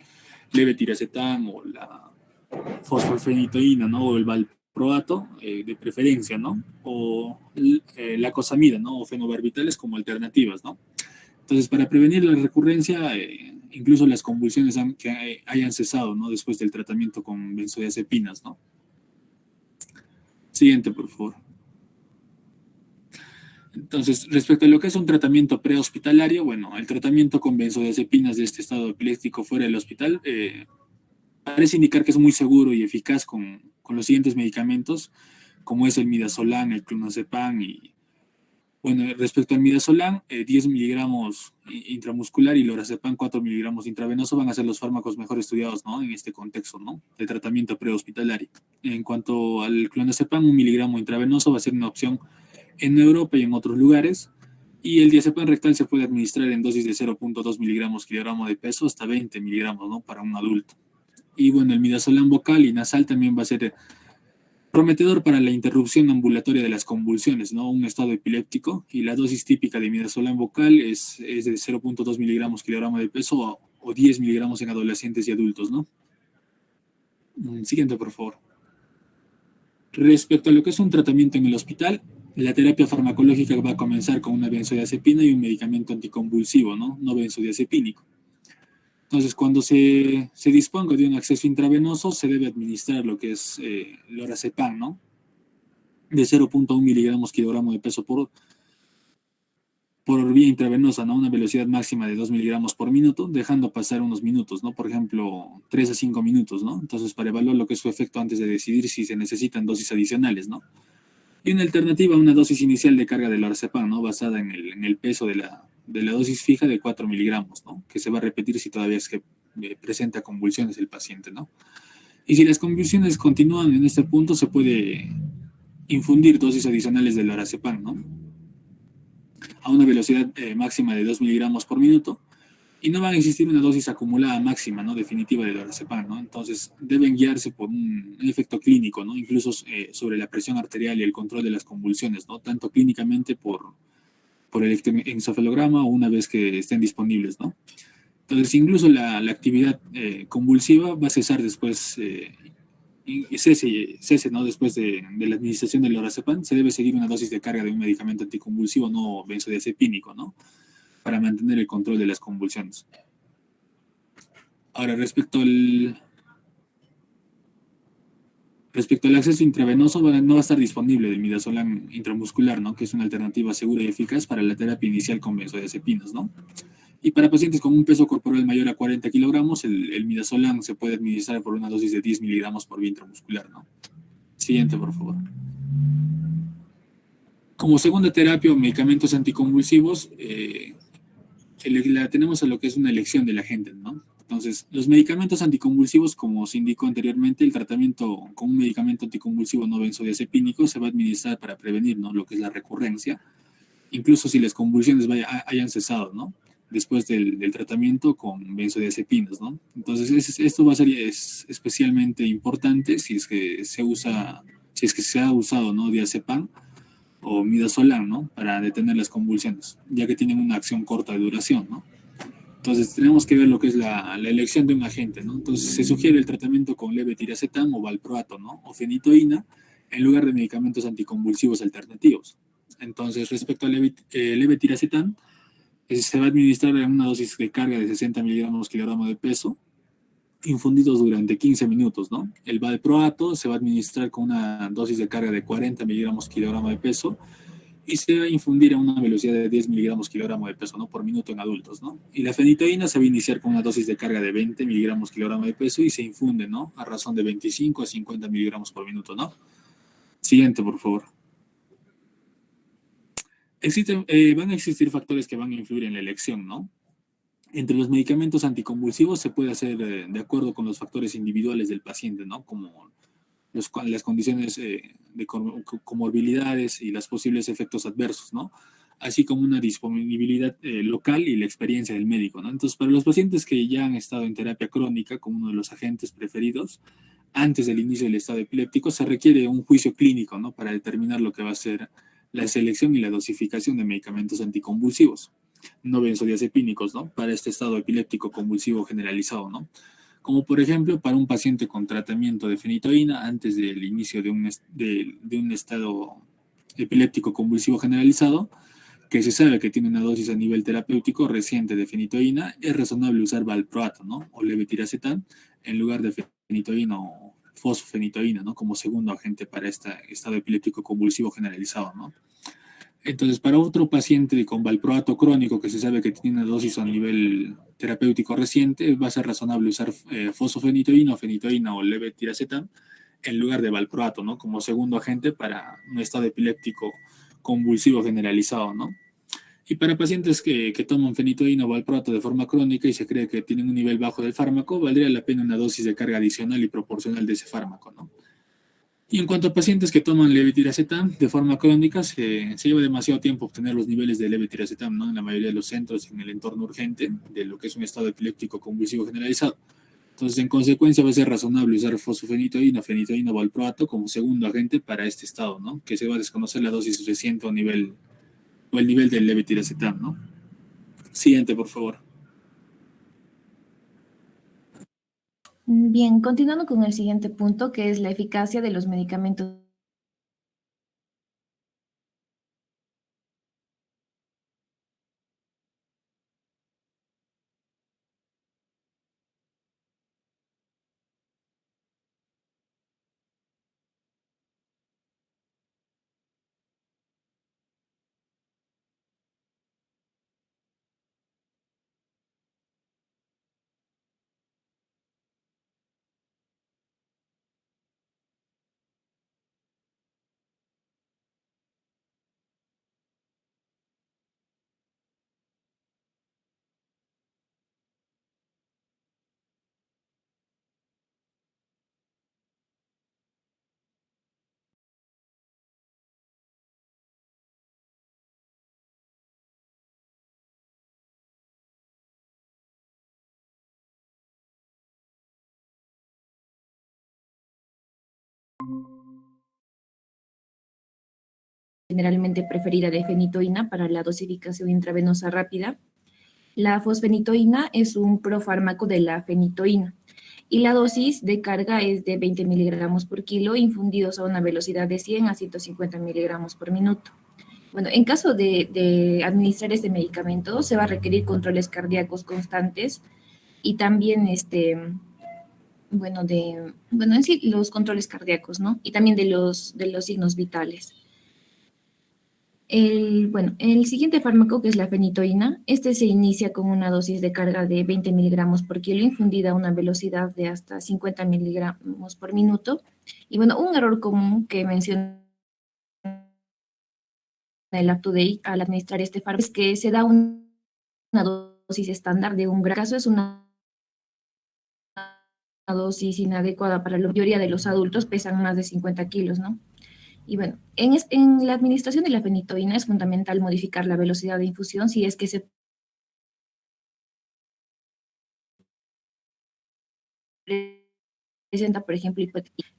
S2: levetiracetam o la fosfofenitoína, ¿no? O el valproic valproato de preferencia, ¿no? O la cosamida, ¿no? O fenobarbitales como alternativas, ¿no? Entonces, para prevenir la recurrencia, incluso las convulsiones que hayan cesado, ¿no? Después del tratamiento con benzodiazepinas, ¿no? Siguiente, por favor. Entonces, respecto a lo que es un tratamiento prehospitalario, bueno, el tratamiento con benzodiazepinas de este estado epiléptico fuera del hospital parece indicar que es muy seguro y eficaz con los siguientes medicamentos, como es el midazolam, el clonazepam y, bueno, respecto al midazolam, 10 miligramos intramuscular y lorazepam 4 miligramos intravenoso van a ser los fármacos mejor estudiados, ¿no? En este contexto, ¿no? De tratamiento prehospitalario. En cuanto al clonazepam, 1 miligramo intravenoso va a ser una opción en Europa y en otros lugares. Y el diazepam rectal se puede administrar en dosis de 0.2 miligramos kilogramo de peso hasta 20 miligramos, ¿no? Para un adulto. Y bueno, el midazolam vocal y nasal también va a ser prometedor para la interrupción ambulatoria de las convulsiones, ¿no? Un estado epiléptico. Y la dosis típica de midazolam vocal es de 0.2 miligramos kilogramo de peso o 10 miligramos en adolescentes y adultos, ¿no? Siguiente, por favor. Respecto a lo que es un tratamiento en el hospital, la terapia farmacológica va a comenzar con una benzodiazepina y un medicamento anticonvulsivo, ¿no? No benzodiazepínico. Entonces, cuando se disponga de un acceso intravenoso, se debe administrar lo que es lorazepam, ¿no? De 0.1 miligramos kilogramo de peso por vía intravenosa, ¿no? Una velocidad máxima de 2 miligramos por minuto, dejando pasar unos minutos, ¿no? Por ejemplo, 3 a 5 minutos, ¿no? Entonces, para evaluar lo que es su efecto antes de decidir si se necesitan dosis adicionales, ¿no? Y una alternativa, una dosis inicial de carga de lorazepam, ¿no? Basada en el peso de la dosis fija de 4 miligramos, ¿no? Que se va a repetir si todavía es que presenta convulsiones el paciente, ¿no? Y si las convulsiones continúan en este punto, se puede infundir dosis adicionales de lorazepam, ¿no? A una velocidad máxima de 2 miligramos por minuto. Y no va a existir una dosis acumulada máxima, ¿no? Definitiva de lorazepam, ¿no? Entonces, deben guiarse por un efecto clínico, ¿no? Incluso sobre la presión arterial y el control de las convulsiones, ¿no? Tanto clínicamente por el encefalograma o una vez que estén disponibles, ¿no? Entonces, incluso la actividad convulsiva va a cesar después, cese, ¿no? Después de la administración del lorazepam, se debe seguir una dosis de carga de un medicamento anticonvulsivo no benzodiazepínico, ¿no? Para mantener el control de las convulsiones. Ahora, respecto al acceso intravenoso, no va a estar disponible el midazolam intramuscular, ¿no? Que es una alternativa segura y eficaz para la terapia inicial con benzodiazepinas, ¿no? Y para pacientes con un peso corporal mayor a 40 kilogramos, el midazolam se puede administrar por una dosis de 10 miligramos por vía intramuscular, ¿no? Siguiente, por favor. Como segunda terapia o medicamentos anticonvulsivos, tenemos a lo que es una elección de la gente, ¿no? Entonces, los medicamentos anticonvulsivos, como se indicó anteriormente, el tratamiento con un medicamento anticonvulsivo no benzodiazepínico se va a administrar para prevenir, ¿no? Lo que es la recurrencia, incluso si las convulsiones hayan cesado, ¿no? Después del tratamiento con benzodiazepinas, ¿no? Entonces, esto va a ser especialmente importante si es que se ha usado, ¿no? Diazepam o midazolam, ¿no? Para detener las convulsiones, ya que tienen una acción corta de duración, ¿no? Entonces tenemos que ver lo que es la elección de un agente, ¿no? Entonces se sugiere el tratamiento con levetiracetam o valproato, ¿no? O fenitoína en lugar de medicamentos anticonvulsivos alternativos. Entonces, respecto al levetiracetam, se va a administrar en una dosis de carga de 60 miligramos kilogramo de peso, infundidos durante 15 minutos, ¿no? El valproato se va a administrar con una dosis de carga de 40 miligramos kilogramo de peso y se va a infundir a una velocidad de 10 miligramos kilogramo de peso, ¿no? Por minuto en adultos, ¿no? Y la fenitoína se va a iniciar con una dosis de carga de 20 miligramos kilogramo de peso y se infunde, ¿no? A razón de 25 a 50 miligramos por minuto, ¿no? Siguiente, por favor. Van a existir factores que van a influir en la elección, ¿no? Entre los medicamentos anticonvulsivos se puede hacer de acuerdo con los factores individuales del paciente, ¿no? Como las condiciones de comorbilidades y los posibles efectos adversos, ¿no? Así como una disponibilidad local y la experiencia del médico, ¿no? Entonces, para los pacientes que ya han estado en terapia crónica como uno de los agentes preferidos, antes del inicio del estado epiléptico, se requiere un juicio clínico, ¿no? Para determinar lo que va a ser la selección y la dosificación de medicamentos anticonvulsivos, no benzodiazepínicos, ¿no? Para este estado epiléptico convulsivo generalizado, ¿no? como por ejemplo para un paciente con tratamiento de fenitoína antes del inicio de un estado epiléptico convulsivo generalizado, que se sabe que tiene una dosis a nivel terapéutico reciente de fenitoína, es razonable usar valproato, ¿no? O levetiracetam en lugar de fenitoína o fosfenitoína, ¿no? Como segundo agente para este estado epiléptico convulsivo generalizado, ¿no? Entonces, para otro paciente con valproato crónico que se sabe que tiene una dosis a nivel terapéutico reciente, va a ser razonable usar fosfenitoína o fenitoína o levetiracetam en lugar de valproato, ¿no? Como segundo agente para un estado epiléptico convulsivo generalizado, ¿no? Y para pacientes que toman fenitoína o valproato de forma crónica y se cree que tienen un nivel bajo del fármaco, valdría la pena una dosis de carga adicional y proporcional de ese fármaco, ¿no? Y en cuanto a pacientes que toman levetiracetam de forma crónica, se lleva demasiado tiempo obtener los niveles de levetiracetam, ¿no? En la mayoría de los centros, en el entorno urgente, de lo que es un estado epiléptico convulsivo generalizado. Entonces, en consecuencia, va a ser razonable usar fosfenitoína, fenitoína o valproato como segundo agente para este estado, ¿no? Que se va a desconocer la dosis reciente o el nivel del levetiracetam, ¿no? Siguiente, por favor.
S4: Bien, continuando con el siguiente punto, que es la eficacia de los medicamentos. Generalmente preferida de fenitoína para la dosificación intravenosa rápida. La fosfenitoína es un profármaco de la fenitoína y la dosis de carga es de 20 miligramos por kilo infundidos a una velocidad de 100 a 150 miligramos por minuto. Bueno, en caso de administrar este medicamento se va a requerir controles cardíacos constantes y también en sí los controles cardíacos, ¿no? Y también de los signos vitales. El siguiente fármaco, que es la fenitoína, se inicia con una dosis de carga de 20 miligramos por kilo, infundida a una velocidad de hasta 50 miligramos por minuto. Y bueno, un error común que menciona el UpToDate al administrar este fármaco es que se da una dosis estándar de 1 gramo. En caso es una dosis inadecuada para la mayoría de los adultos, pesan más de 50 kilos, ¿no? Y bueno, en la administración de la fenitoína es fundamental modificar la velocidad de infusión si es que se presenta, por ejemplo,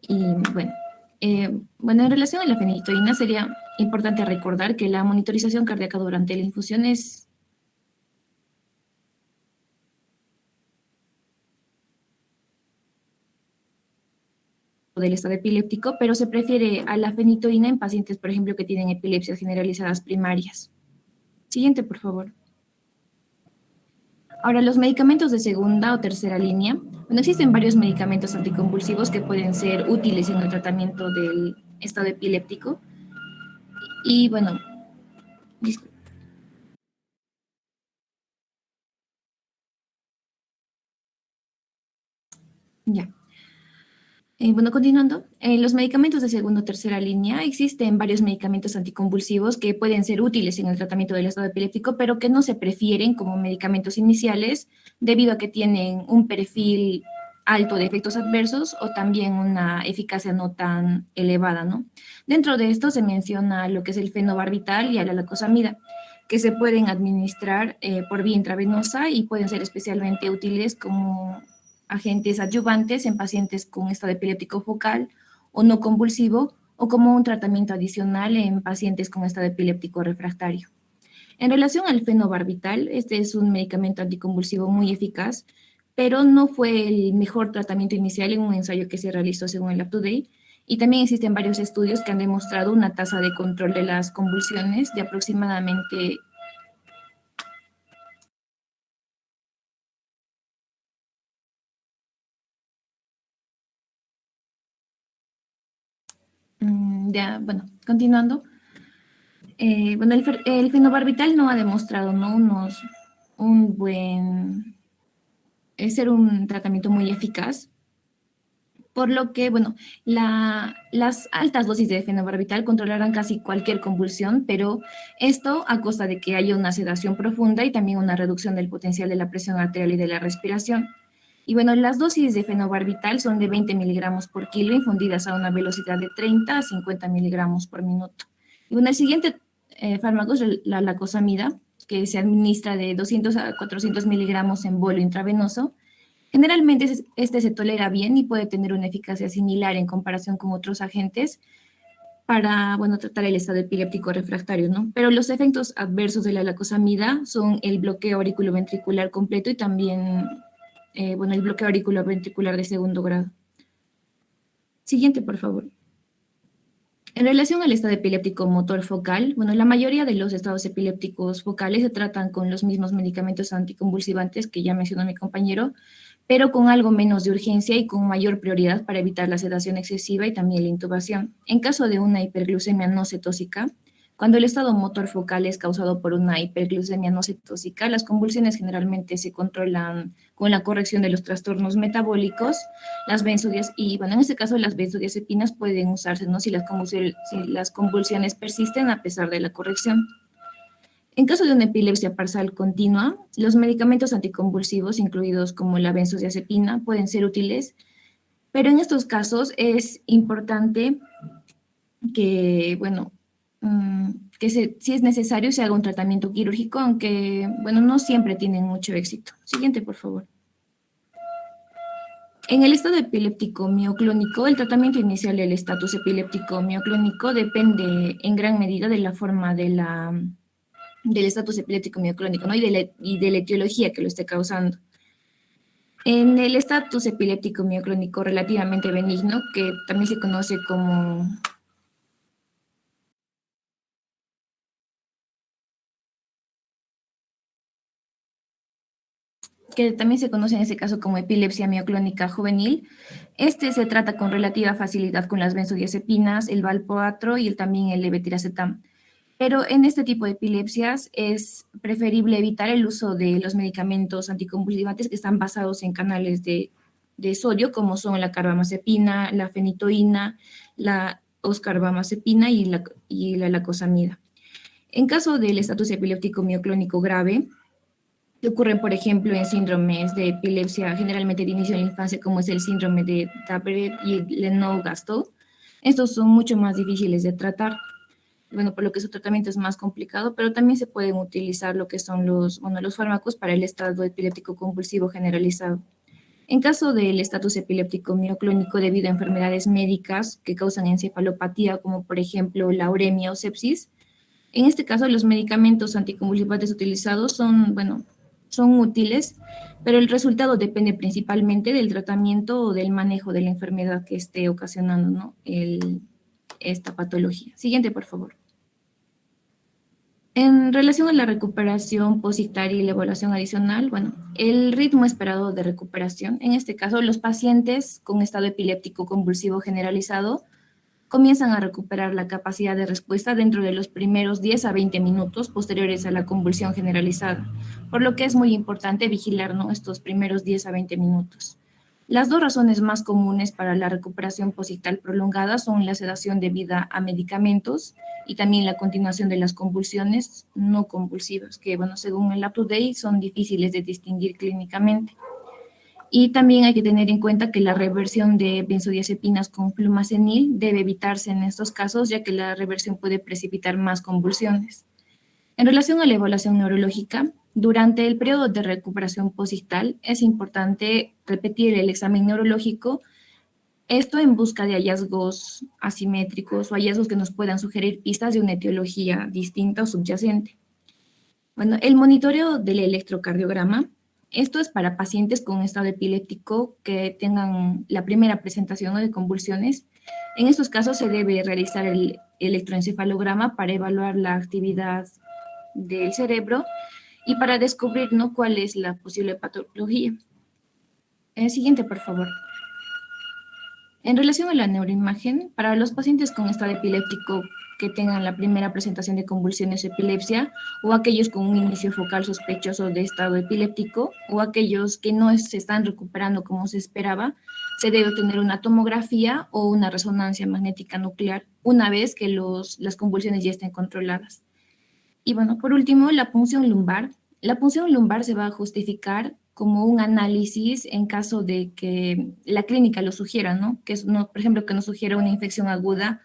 S4: en relación a la fenitoína sería importante recordar que la monitorización cardíaca durante la infusión es del estado epiléptico, pero se prefiere a la fenitoína en pacientes, por ejemplo, que tienen epilepsias generalizadas primarias. Siguiente, por favor. Ahora, los medicamentos de segunda o tercera línea. Bueno, existen varios medicamentos anticonvulsivos que pueden ser útiles en el tratamiento del estado epiléptico. Y bueno, ya. Continuando, los medicamentos de segunda o tercera línea, existen varios medicamentos anticonvulsivos que pueden ser útiles en el tratamiento del estado epiléptico, pero que no se prefieren como medicamentos iniciales debido a que tienen un perfil alto de efectos adversos o también una eficacia no tan elevada, ¿no? Dentro de esto se menciona lo que es el fenobarbital y la lacosamida, que se pueden administrar por vía intravenosa y pueden ser especialmente útiles como agentes adyuvantes en pacientes con estado epiléptico focal o no convulsivo o como un tratamiento adicional en pacientes con estado epiléptico refractario. En relación al fenobarbital, este es un medicamento anticonvulsivo muy eficaz pero no fue el mejor tratamiento inicial en un ensayo que se realizó según el UpToDate. Y también existen varios estudios que han demostrado una tasa de control de las convulsiones de aproximadamente bueno, continuando. Bueno, el fenobarbital no ha demostrado, ¿no? Ser un tratamiento muy eficaz, por lo que, bueno, las altas dosis de fenobarbital controlarán casi cualquier convulsión, pero esto a costa de que haya una sedación profunda y también una reducción del potencial de la presión arterial y de la respiración. Y bueno, las dosis de fenobarbital son de 20 miligramos por kilo infundidas a una velocidad de 30 a 50 miligramos por minuto. Y bueno, el siguiente fármaco es la lacosamida, que se administra de 200 a 400 miligramos en bolo intravenoso. Generalmente este se tolera bien y puede tener una eficacia similar en comparación con otros agentes para, bueno, tratar el estado epiléptico refractario, ¿no? Pero los efectos adversos de la lacosamida son el bloqueo auriculoventricular completo y también, bueno, el bloqueo auriculoventricular de segundo grado. Siguiente, por favor. En relación al estado epiléptico motor focal, bueno, la mayoría de los estados epilépticos focales se tratan con los mismos medicamentos anticonvulsivantes que ya mencionó mi compañero, pero con algo menos de urgencia y con mayor prioridad para evitar la sedación excesiva y también la intubación. En caso de una hiperglucemia no cetósica, cuando el estado motor focal es causado por una hiperglucemia no cetósica, las convulsiones generalmente se controlan con la corrección de los trastornos metabólicos, las benzodiazepinas, y bueno, en este caso las benzodiazepinas pueden usarse, ¿no? Si las convulsiones persisten a pesar de la corrección. En caso de una epilepsia parcial continua, los medicamentos anticonvulsivos, incluidos como la benzodiazepina, pueden ser útiles, pero en estos casos es importante que, bueno, si es necesario se haga un tratamiento quirúrgico, aunque, bueno, no siempre tienen mucho éxito. Siguiente, por favor. En el estado epiléptico mioclónico, el tratamiento inicial del estatus epiléptico mioclónico depende en gran medida de la forma del estatus epiléptico mioclónico, ¿no? y de la etiología que lo esté causando. En el estatus epiléptico mioclónico relativamente benigno, que también se conoce como en ese caso como epilepsia mioclónica juvenil. Este se trata con relativa facilidad con las benzodiazepinas, el valproato y también el levetiracetam. Pero en este tipo de epilepsias es preferible evitar el uso de los medicamentos anticonvulsivantes que están basados en canales de sodio, como son la carbamazepina, la fenitoína, la oscarbamazepina y la lacosamida. En caso del estatus epiléptico mioclónico grave, que ocurren, por ejemplo, en síndromes de epilepsia generalmente de inicio en la infancia, como es el síndrome de Dravet y Lennox-Gastaut, estos son mucho más difíciles de tratar. Bueno, por lo que su tratamiento es más complicado, pero también se pueden utilizar lo que son los fármacos para el estado epiléptico convulsivo generalizado. En caso del estatus epiléptico mioclónico debido a enfermedades médicas que causan encefalopatía, como por ejemplo la uremia o sepsis, en este caso los medicamentos anticonvulsivantes utilizados son útiles, pero el resultado depende principalmente del tratamiento o del manejo de la enfermedad que esté ocasionando, ¿no? Esta patología. Siguiente, por favor. En relación a la recuperación posictaria y la evaluación adicional, bueno, el ritmo esperado de recuperación, en este caso, los pacientes con estado epiléptico convulsivo generalizado comienzan a recuperar la capacidad de respuesta dentro de los primeros 10 a 20 minutos posteriores a la convulsión generalizada, por lo que es muy importante vigilar, ¿no?, estos primeros 10 a 20 minutos. Las dos razones más comunes para la recuperación posictal prolongada son la sedación debida a medicamentos y también la continuación de las convulsiones no convulsivas, que, bueno, según el UpToDate son difíciles de distinguir clínicamente. Y también hay que tener en cuenta que la reversión de benzodiazepinas con flumazenil debe evitarse en estos casos, ya que la reversión puede precipitar más convulsiones. En relación a la evaluación neurológica, durante el periodo de recuperación posictal es importante repetir el examen neurológico, esto en busca de hallazgos asimétricos o hallazgos que nos puedan sugerir pistas de una etiología distinta o subyacente. Bueno, el monitoreo del electrocardiograma Esto es para pacientes con estado epiléptico que tengan la primera presentación, ¿no?, de convulsiones. En estos casos se debe realizar el electroencefalograma para evaluar la actividad del cerebro y para descubrir, ¿no?, cuál es la posible patología. Siguiente, por favor. En relación a la neuroimagen, para los pacientes con estado epiléptico que tengan la primera presentación de convulsiones o epilepsia, o aquellos con un inicio focal sospechoso de estado epiléptico, o aquellos que no se están recuperando como se esperaba, se debe tener una tomografía o una resonancia magnética nuclear una vez que las convulsiones ya estén controladas. Y bueno, por último, la punción lumbar. La punción lumbar se va a justificar como un análisis en caso de que la clínica lo sugiera, ¿no? Que es, no, por ejemplo, que nos sugiera una infección aguda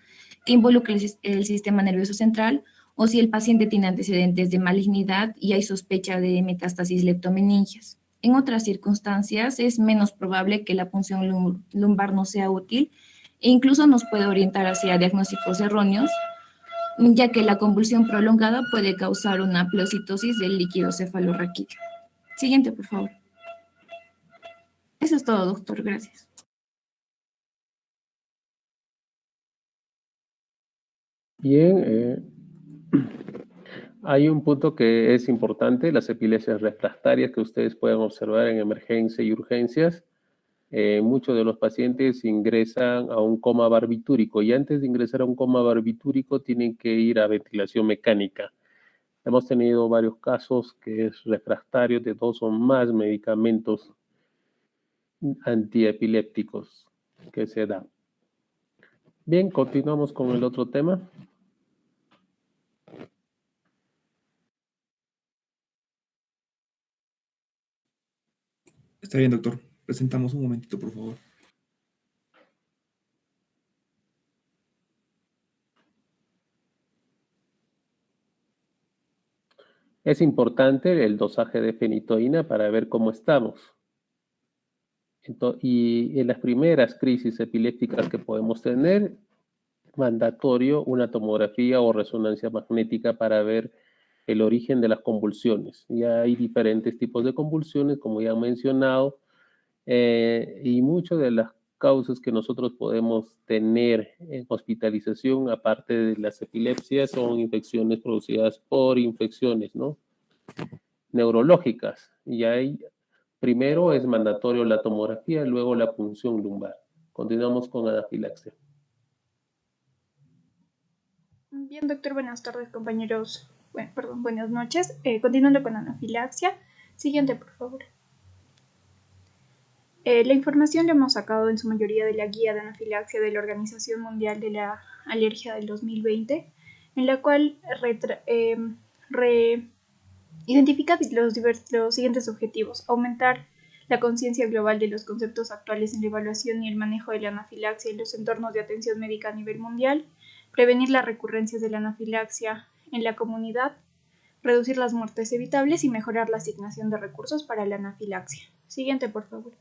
S4: que involucre el sistema nervioso central, o si el paciente tiene antecedentes de malignidad y hay sospecha de metástasis leptomeningias. En otras circunstancias es menos probable que la punción lumbar no sea útil e incluso nos puede orientar hacia diagnósticos erróneos, ya que la convulsión prolongada puede causar una pleocitosis del líquido cefalorraquídeo. Siguiente, por favor. Eso es todo, doctor. Gracias.
S1: Bien, hay un punto que es importante, las epilepsias refractarias que ustedes pueden observar en emergencia y urgencias. Muchos de los pacientes ingresan a un coma barbitúrico y antes de ingresar a un coma barbitúrico tienen que ir a ventilación mecánica. Hemos tenido varios casos que es refractario de 2 o más medicamentos antiepilépticos que se dan. Bien, continuamos con el otro tema.
S5: Está bien, doctor. Presentamos un momentito, por favor.
S1: Es importante el dosaje de fenitoína para ver cómo estamos. Y en las primeras crisis epilépticas que podemos tener, mandatorio una tomografía o resonancia magnética para ver el origen de las convulsiones. Ya hay diferentes tipos de convulsiones, como ya han mencionado, y muchas de las causas que nosotros podemos tener en hospitalización, aparte de las epilepsias, son infecciones producidas por infecciones, ¿no?, neurológicas. Y ahí primero es mandatorio la tomografía, luego la punción lumbar. Continuamos con anafilaxia.
S6: Bien, doctor, buenas tardes, compañeros. Buenas noches. Continuando con anafilaxia. Siguiente, por favor. La información la hemos sacado en su mayoría de la guía de anafilaxia de la Organización Mundial de la Alergia del 2020, en la cual identifica los siguientes objetivos: aumentar la conciencia global de los conceptos actuales en la evaluación y el manejo de la anafilaxia en los entornos de atención médica a nivel mundial, prevenir las recurrencias de la anafilaxia en la comunidad, reducir las muertes evitables y mejorar la asignación de recursos para la anafilaxia. Siguiente, por favor.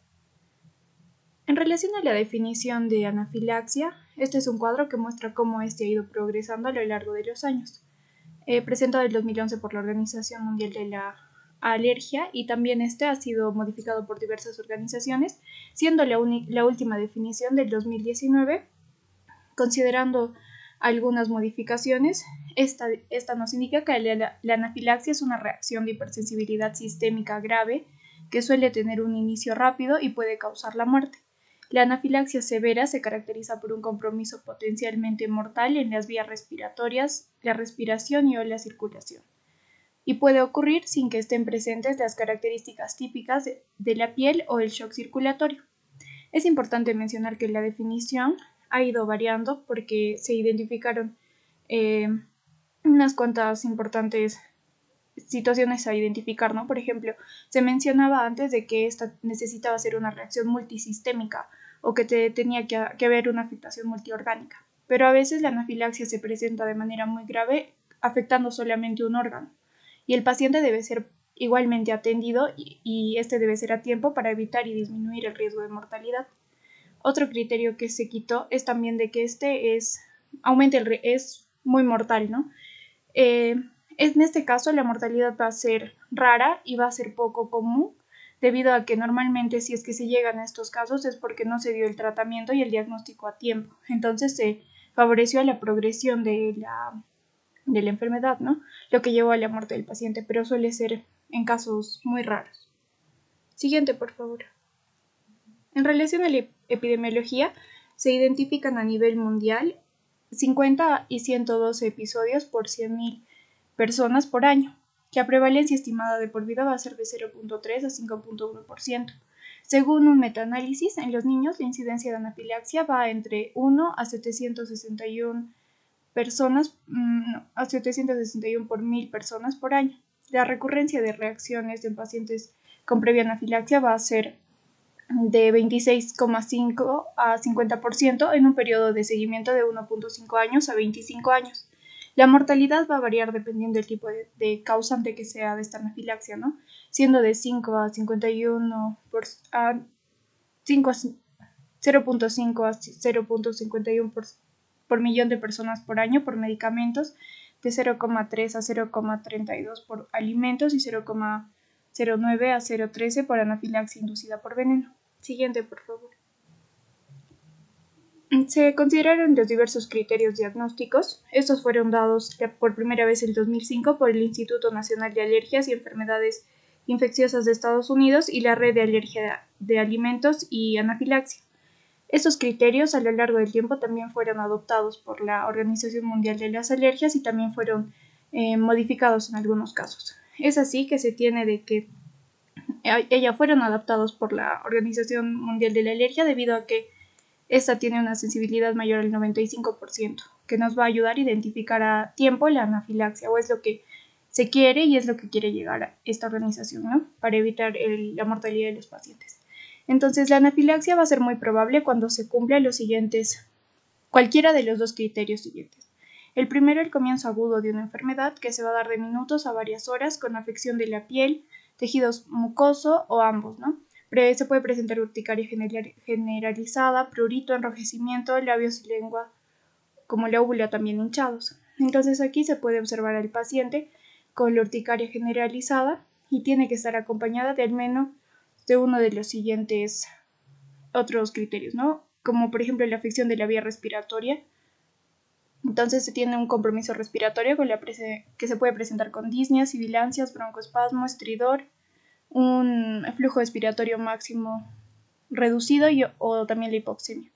S6: En relación a la definición de anafilaxia, este es un cuadro que muestra cómo este ha ido progresando a lo largo de los años. Presentado en 2011 por la Organización Mundial de la Alergia, y también este ha sido modificado por diversas organizaciones, siendo la última definición del 2019. Considerando algunas modificaciones, esta nos indica que la anafilaxia es una reacción de hipersensibilidad sistémica grave que suele tener un inicio rápido y puede causar la muerte. La anafilaxia severa se caracteriza por un compromiso potencialmente mortal en las vías respiratorias, la respiración y o la circulación, y puede ocurrir sin que estén presentes las características típicas de la piel o el shock circulatorio. Es importante mencionar que la definición ha ido variando porque se identificaron unas cuantas importantes situaciones a identificar, ¿no? Por ejemplo, se mencionaba antes de que esta necesitaba ser una reacción multisistémica o que tenía que haber una afectación multiorgánica, pero a veces la anafilaxia se presenta de manera muy grave, afectando solamente un órgano, y el paciente debe ser igualmente atendido y este debe ser a tiempo para evitar y disminuir el riesgo de mortalidad. Otro criterio que se quitó es también de que es muy mortal, ¿no? En este caso la mortalidad va a ser rara y va a ser poco común, debido a que normalmente si es que se llegan a estos casos es porque no se dio el tratamiento y el diagnóstico a tiempo. Entonces se favoreció a la progresión de la enfermedad, ¿no? Lo que llevó a la muerte del paciente, pero suele ser en casos muy raros. Siguiente, por favor. En relación a la epidemiología, se identifican a nivel mundial 50 y 112 episodios por 100.000 personas por año. La prevalencia estimada de por vida va a ser de 0.3 a 5.1%. Según un metaanálisis, en los niños la incidencia de anafilaxia va entre 1 a 761 personas, a 761 por 1.000 personas por año. La recurrencia de reacciones en pacientes con previa anafilaxia va a ser de 26,5 a 50% en un periodo de seguimiento de 1.5 años a 25 años. La mortalidad va a variar dependiendo del tipo de causante que sea de esta anafilaxia, ¿no? Siendo de 5 a 51 a 5 a 0.5 a 0.51 por millón de personas por año por medicamentos, de 0,3 a 0,32 por alimentos y 0,09 a 0,13 por anafilaxia inducida por veneno. Siguiente, por favor. Se consideraron los diversos criterios diagnósticos. Estos fueron dados por primera vez en 2005 por el Instituto Nacional de Alergias y Enfermedades Infecciosas de Estados Unidos y la Red de Alergia de Alimentos y Anafilaxia. Estos criterios a lo largo del tiempo también fueron adoptados por la Organización Mundial de las Alergias y también fueron modificados en algunos casos. Es así que se tiene de que ellos fueron adaptados por la Organización Mundial de la Alergia debido a que esta tiene una sensibilidad mayor al 95%, que nos va a ayudar a identificar a tiempo la anafilaxia, o es lo que se quiere y es lo que quiere llegar a esta organización, ¿no? Para evitar la mortalidad de los pacientes. Entonces, la anafilaxia va a ser muy probable cuando se cumpla los siguientes, cualquiera de los dos criterios siguientes. El primero, el comienzo agudo de una enfermedad que se va a dar de minutos a varias horas con afección de la piel, tejidos mucoso o ambos, ¿no? Se puede presentar urticaria generalizada, prurito, enrojecimiento, labios y lengua, como la úvula también hinchados. Entonces aquí se puede observar al paciente con la urticaria generalizada y tiene que estar acompañada de al menos de uno de los siguientes otros criterios, ¿no? Como por ejemplo la afección de la vía respiratoria. Entonces se tiene un compromiso respiratorio que se puede presentar con disnea, sibilancias, broncoespasmo, estridor, un flujo expiratorio máximo reducido o también la hipoxemia.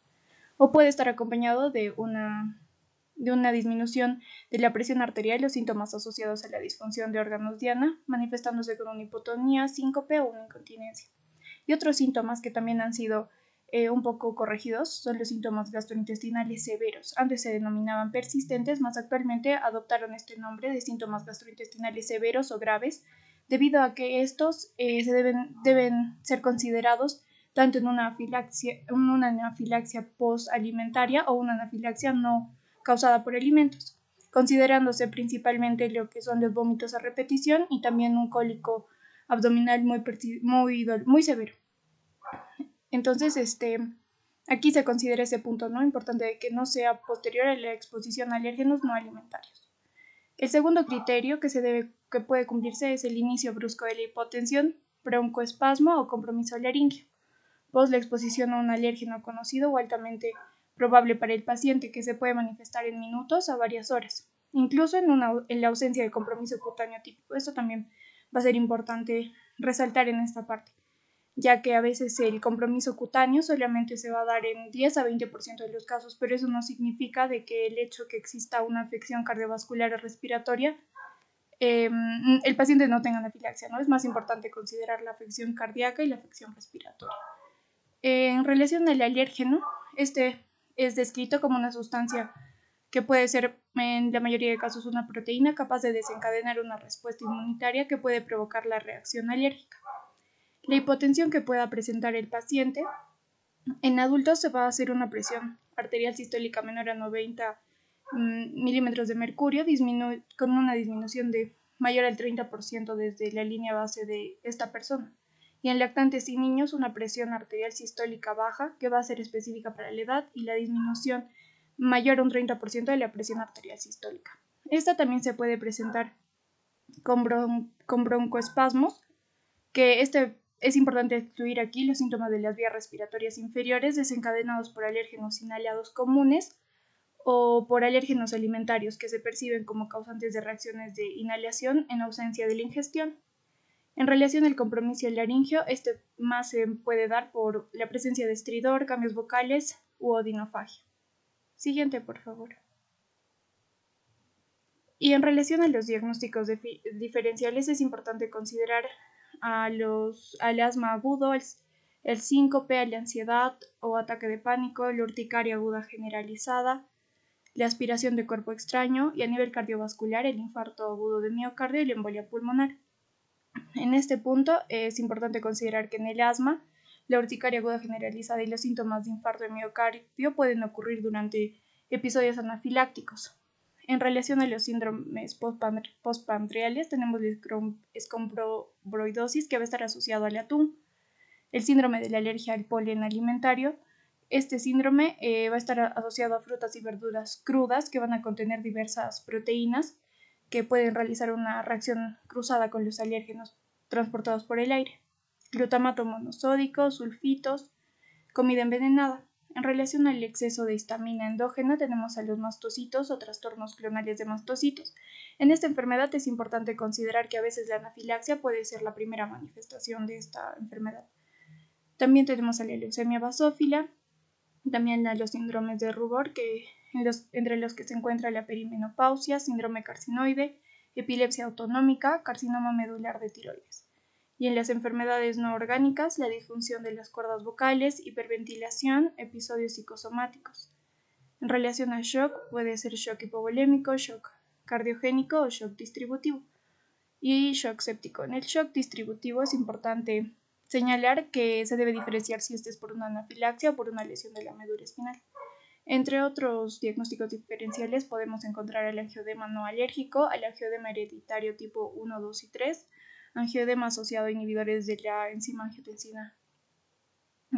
S6: O puede estar acompañado de una disminución de la presión arterial y los síntomas asociados a la disfunción de órganos diana, manifestándose con una hipotonía, síncope o una incontinencia. Y otros síntomas que también han sido un poco corregidos son los síntomas gastrointestinales severos. Antes se denominaban persistentes, más actualmente adoptaron este nombre de síntomas gastrointestinales severos o graves, debido a que estos deben ser considerados tanto en una anafilaxia postalimentaria o una anafilaxia no causada por alimentos, considerándose principalmente lo que son los vómitos a repetición y también un cólico abdominal muy severo. Entonces, aquí se considera ese punto, ¿no? Importante de que no sea posterior a la exposición a alérgenos no alimentarios. El segundo criterio que puede cumplirse es el inicio brusco de la hipotensión, broncoespasmo o compromiso laríngeo, post la exposición a un alérgeno conocido o altamente probable para el paciente, que se puede manifestar en minutos a varias horas, incluso en la ausencia de compromiso cutáneo típico. Esto también va a ser importante resaltar en esta parte, ya que a veces el compromiso cutáneo solamente se va a dar en 10 a 20% de los casos, pero eso no significa de que el hecho que exista una afección cardiovascular o respiratoria, el paciente no tenga anafilaxia, ¿no? Es más importante considerar la afección cardíaca y la afección respiratoria. En relación al alérgeno, este es descrito como una sustancia que puede ser en la mayoría de casos una proteína capaz de desencadenar una respuesta inmunitaria que puede provocar la reacción alérgica. La hipotensión que pueda presentar el paciente en adultos se va a hacer una presión arterial sistólica menor a 90 milímetros de mercurio con una disminución de mayor al 30% desde la línea base de esta persona. Y en lactantes y niños una presión arterial sistólica baja que va a ser específica para la edad y la disminución mayor a un 30% de la presión arterial sistólica. Esta también se puede presentar con broncoespasmos, que Es importante excluir aquí los síntomas de las vías respiratorias inferiores desencadenados por alérgenos inhalados comunes o por alérgenos alimentarios que se perciben como causantes de reacciones de inhalación en ausencia de la ingestión. En relación al compromiso laringio, este más se puede dar por la presencia de estridor, cambios vocales u odinofagia. Siguiente, por favor. Y en relación a los diagnósticos diferenciales, es importante considerar al asma agudo, el síncope, la ansiedad o ataque de pánico, la urticaria aguda generalizada, la aspiración de cuerpo extraño y a nivel cardiovascular el infarto agudo de miocardio y la embolia pulmonar. En este punto es importante considerar que en el asma, la urticaria aguda generalizada y los síntomas de infarto de miocardio pueden ocurrir durante episodios anafilácticos. En relación a los síndromes postprandiales, tenemos la escombroidosis, que va a estar asociado al atún, el síndrome de la alergia al polen alimentario. Este síndrome va a estar asociado a frutas y verduras crudas que van a contener diversas proteínas que pueden realizar una reacción cruzada con los alérgenos transportados por el aire. Glutamato monosódico, sulfitos, comida envenenada. En relación al exceso de histamina endógena, tenemos a los mastocitos o trastornos clonales de mastocitos. En esta enfermedad es importante considerar que a veces la anafilaxia puede ser la primera manifestación de esta enfermedad. También tenemos a la leucemia basófila, también a los síndromes de rubor, entre los que se encuentra la perimenopausia, síndrome carcinoide, epilepsia autonómica, carcinoma medular de tiroides. Y en las enfermedades no orgánicas, la disfunción de las cuerdas vocales, hiperventilación, episodios psicosomáticos. En relación al shock, puede ser shock hipovolémico, shock cardiogénico o shock distributivo. Y shock séptico. En el shock distributivo es importante señalar que se debe diferenciar si este es por una anafilaxia o por una lesión de la médula espinal. Entre otros diagnósticos diferenciales podemos encontrar el angiodema no alérgico, el angiodema hereditario tipo 1, 2 y 3, angiodema asociado a inhibidores de la enzima angiotensina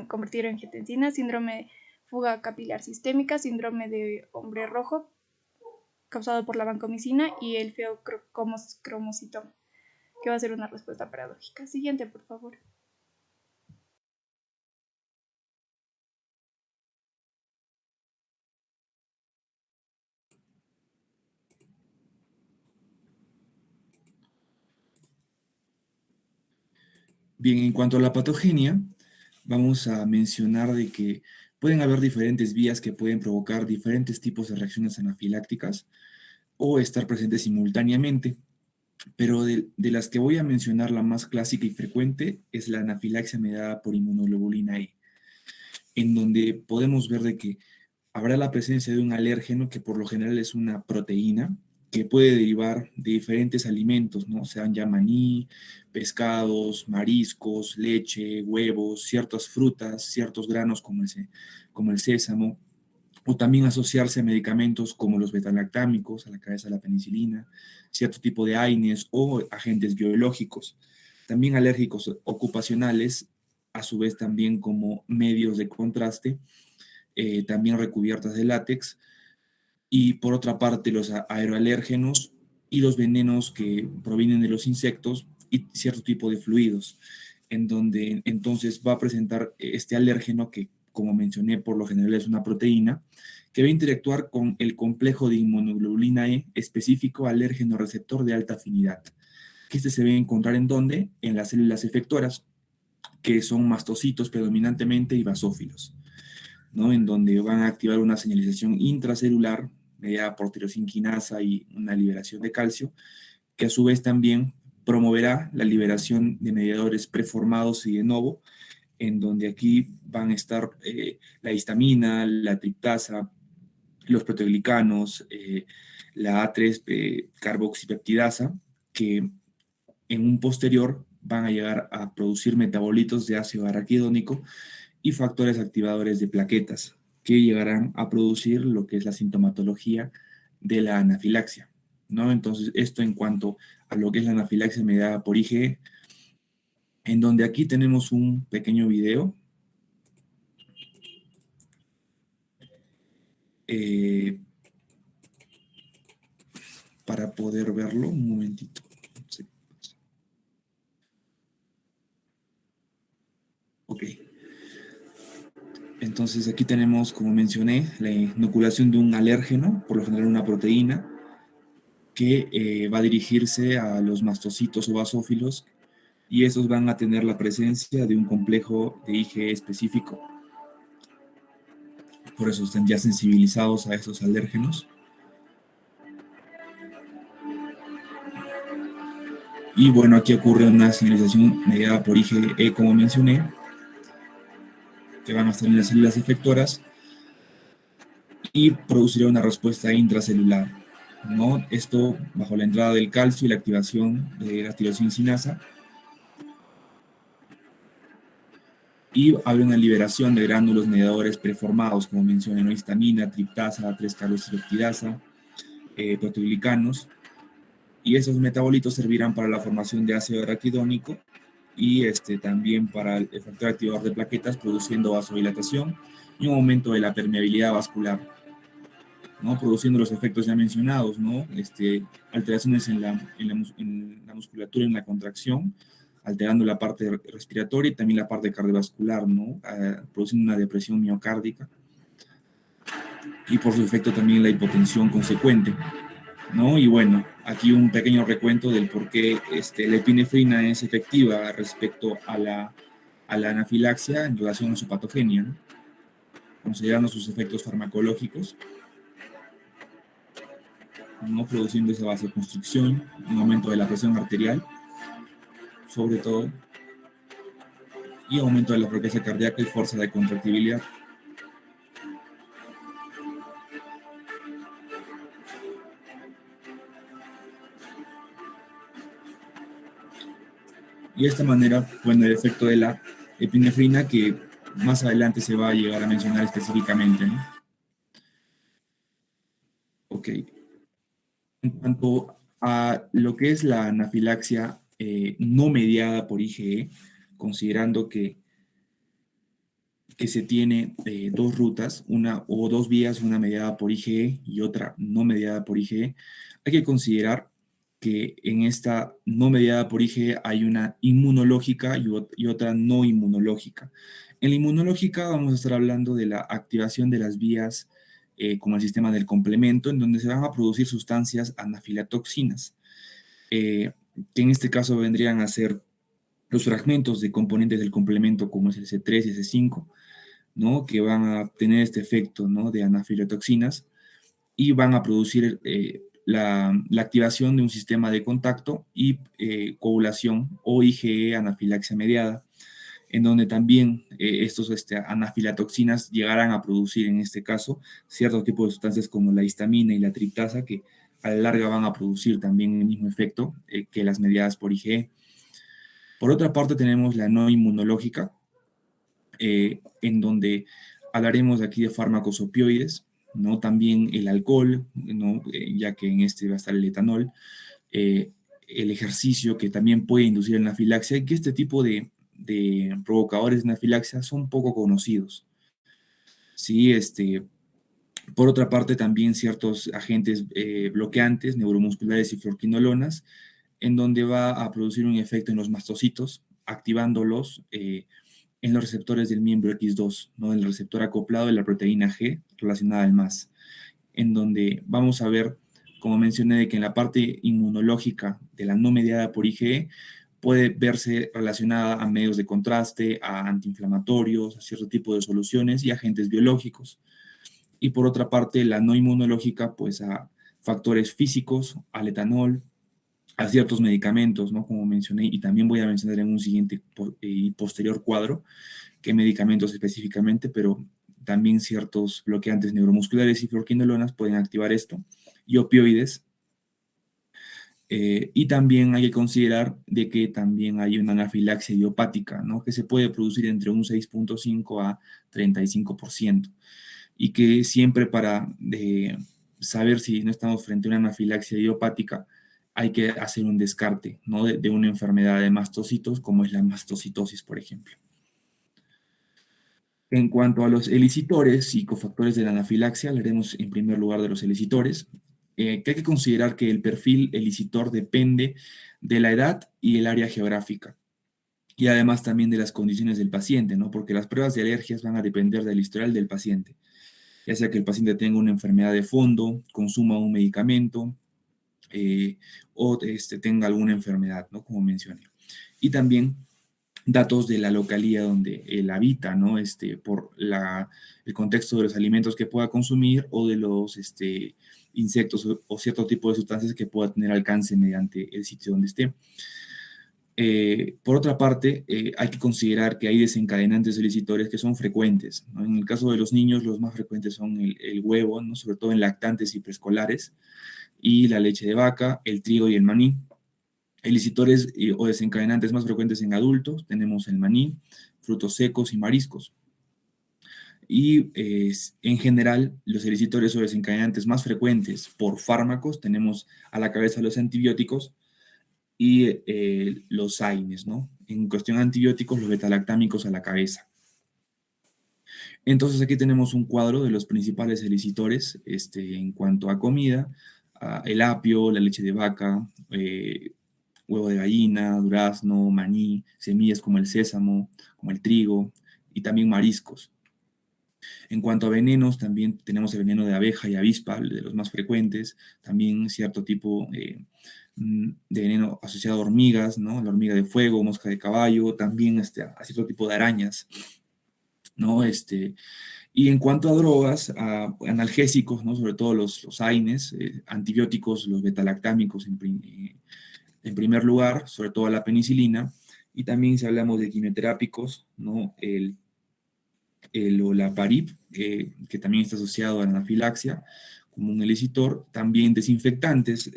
S6: convertir en angiotensina, síndrome de fuga capilar sistémica, síndrome de hombre rojo causado por la vancomicina y el feocromocitoma, que va a ser una respuesta paradójica. Siguiente, por favor.
S5: Bien, en cuanto a la patogenia, vamos a mencionar de que pueden haber diferentes vías que pueden provocar diferentes tipos de reacciones anafilácticas o estar presentes simultáneamente, pero de las que voy a mencionar, la más clásica y frecuente es la anafilaxia mediada por inmunoglobulina E, en donde podemos ver de que habrá la presencia de un alérgeno que por lo general es una proteína que puede derivar de diferentes alimentos, ¿no? Sean ya maní, pescados, mariscos, leche, huevos, ciertas frutas, ciertos granos como el sésamo, o también asociarse a medicamentos como los betalactámicos, a la cabeza de la penicilina, cierto tipo de AINES o agentes biológicos. También alérgicos ocupacionales, a su vez también como medios de contraste, también recubiertas de látex, y por otra parte los aeroalérgenos y los venenos que provienen de los insectos y cierto tipo de fluidos, en donde entonces va a presentar este alérgeno que, como mencioné, por lo general es una proteína, que va a interactuar con el complejo de inmunoglobulina E específico alérgeno receptor de alta afinidad, que este se va a encontrar ¿en dónde? En las células efectoras, que son mastocitos predominantemente y basófilos, ¿no? En donde van a activar una señalización intracelular mediada por tirosinquinasa y una liberación de calcio, que a su vez también promoverá la liberación de mediadores preformados y de novo, en donde aquí van a estar la histamina, la triptasa, los proteoglicanos, la A3-carboxipeptidasa, que en un posterior van a llegar a producir metabolitos de ácido araquidónico y factores activadores de plaquetas, que llegarán a producir lo que es la sintomatología de la anafilaxia, ¿no? Entonces, esto en cuanto a lo que es la anafilaxia mediada por IgE, en donde aquí tenemos un pequeño video para poder verlo. Un momentito. Sí. Entonces aquí tenemos, como mencioné, la inoculación de un alérgeno, por lo general una proteína, que va a dirigirse a los mastocitos o basófilos, y estos van a tener la presencia de un complejo de IgE específico. Por eso están ya sensibilizados a estos alérgenos. Y bueno, aquí ocurre una señalización mediada por IgE, como mencioné, que van a estar en las células efectoras y producirá una respuesta intracelular, ¿no? Esto bajo la entrada del calcio y la activación de la tirosincinasa. Y habrá una liberación de gránulos mediadores preformados, como mencioné, ¿no? Histamina, triptasa, 3-carboxiloptidasa, proteoglicanos. Y esos metabolitos servirán para la formación de ácido araquidónico y también para el factor activador de plaquetas, produciendo vasodilatación y un aumento de la permeabilidad vascular, ¿no? Produciendo los efectos ya mencionados, ¿no? Alteraciones en la musculatura, en la contracción, alterando la parte respiratoria y también la parte cardiovascular, ¿no? Produciendo una depresión miocárdica y por su efecto también la hipotensión consecuente, ¿no? Y bueno, aquí un pequeño recuento del por qué la epinefrina es efectiva respecto a la anafilaxia en relación a su patogenia, ¿no? Considerando sus efectos farmacológicos, no produciendo esa vasoconstricción, un aumento de la presión arterial, sobre todo, y aumento de la frecuencia cardíaca y fuerza de contractibilidad. Y de esta manera, bueno, el efecto de la epinefrina, que más adelante se va a llegar a mencionar específicamente, ¿no? Ok. En cuanto a lo que es la anafilaxia no mediada por IgE, considerando que se tiene dos rutas, una o dos vías, una mediada por IgE y otra no mediada por IgE, hay que considerar que en esta no mediada por IgE hay una inmunológica y otra no inmunológica. En la inmunológica vamos a estar hablando de la activación de las vías como el sistema del complemento, en donde se van a producir sustancias anafilatoxinas, que en este caso vendrían a ser los fragmentos de componentes del complemento, como es el C3 y el C5, ¿no? Que van a tener este efecto, ¿no? De anafilatoxinas y van a producir la activación de un sistema de contacto y coagulación o IgE anafilaxia mediada, en donde también estos anafilatoxinas llegarán a producir, en este caso, ciertos tipos de sustancias como la histamina y la triptasa, que a la larga van a producir también el mismo efecto que las mediadas por IgE. Por otra parte, tenemos la no inmunológica, en donde hablaremos aquí de fármacos opioides, ¿no? También el alcohol, ¿no? Ya que en este va a estar el etanol, el ejercicio, que también puede inducir anafilaxia, y que este tipo de provocadores de anafilaxia son poco conocidos. Sí, por otra parte, también ciertos agentes bloqueantes, neuromusculares y fluorquinolonas, en donde va a producir un efecto en los mastocitos, activándolos en los receptores del miembro X2, ¿no? El receptor acoplado de la proteína G relacionada al MAS, en donde vamos a ver, como mencioné, de que en la parte inmunológica de la no mediada por IgE puede verse relacionada a medios de contraste, a antiinflamatorios, a cierto tipo de soluciones y agentes biológicos. Y por otra parte, la no inmunológica, pues a factores físicos, al etanol, a ciertos medicamentos, ¿no? Como mencioné, y también voy a mencionar en un siguiente y posterior cuadro qué medicamentos específicamente, pero también ciertos bloqueantes neuromusculares y fluorquinolonas pueden activar esto, y opioides. Y también hay que considerar de que también hay una anafilaxia idiopática, ¿no? Que se puede producir entre un 6.5 a 35%, y que siempre para saber si no estamos frente a una anafilaxia idiopática, hay que hacer un descarte, ¿no? de una enfermedad de mastocitos, como es la mastocitosis, por ejemplo. En cuanto a los elicitores y cofactores de la anafilaxia, hablaremos en primer lugar de los elicitores, que hay que considerar que el perfil elicitor depende de la edad y el área geográfica. y además también de las condiciones del paciente, ¿no? Porque las pruebas de alergias van a depender del historial del paciente, ya sea que el paciente tenga una enfermedad de fondo, consuma un medicamento, o tenga alguna enfermedad, ¿no? Como mencioné. Y también datos de la localidad donde él habita, ¿no? Por el contexto de los alimentos que pueda consumir o de los insectos o cierto tipo de sustancias que pueda tener alcance mediante el sitio donde esté. Por otra parte, hay que considerar que hay desencadenantes solicitores que son frecuentes, ¿no? En el caso de los niños, los más frecuentes son el huevo, ¿no? Sobre todo en lactantes y preescolares, y la leche de vaca, el trigo y el maní. Elicitores o desencadenantes más frecuentes en adultos, tenemos el maní, frutos secos y mariscos. Y en general, los elicitores o desencadenantes más frecuentes por fármacos, tenemos a la cabeza los antibióticos y los AINES, ¿no? En cuestión de antibióticos, los betalactámicos a la cabeza. Entonces aquí tenemos un cuadro de los principales elicitores en cuanto a comida: el apio, la leche de vaca, huevo de gallina, durazno, maní, semillas como el sésamo, como el trigo, y también mariscos. En cuanto a venenos, también tenemos el veneno de abeja y avispa, de los más frecuentes, también cierto tipo de veneno asociado a hormigas, ¿no? La hormiga de fuego, mosca de caballo, también a cierto tipo de arañas, ¿no? Y en cuanto a drogas, a analgésicos, ¿no? Sobre todo los AINES, antibióticos, los betalactámicos en primer lugar, sobre todo la penicilina, y también si hablamos de quimioterápicos, ¿no? El olaparib, que también está asociado a la anafilaxia como un elicitor, también desinfectantes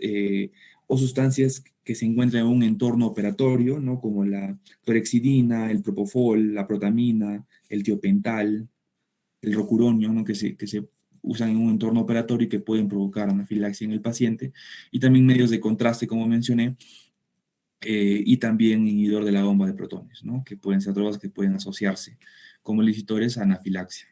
S5: o sustancias que se encuentran en un entorno operatorio, ¿no? Como la clorhexidina, el propofol, la protamina, el tiopental, el rocuronio, ¿no? que se usan en un entorno operatorio y que pueden provocar anafilaxia en el paciente, y también medios de contraste, como mencioné, y también inhibidor de la bomba de protones, ¿no? Que pueden ser drogas que pueden asociarse como elicitores a anafilaxia.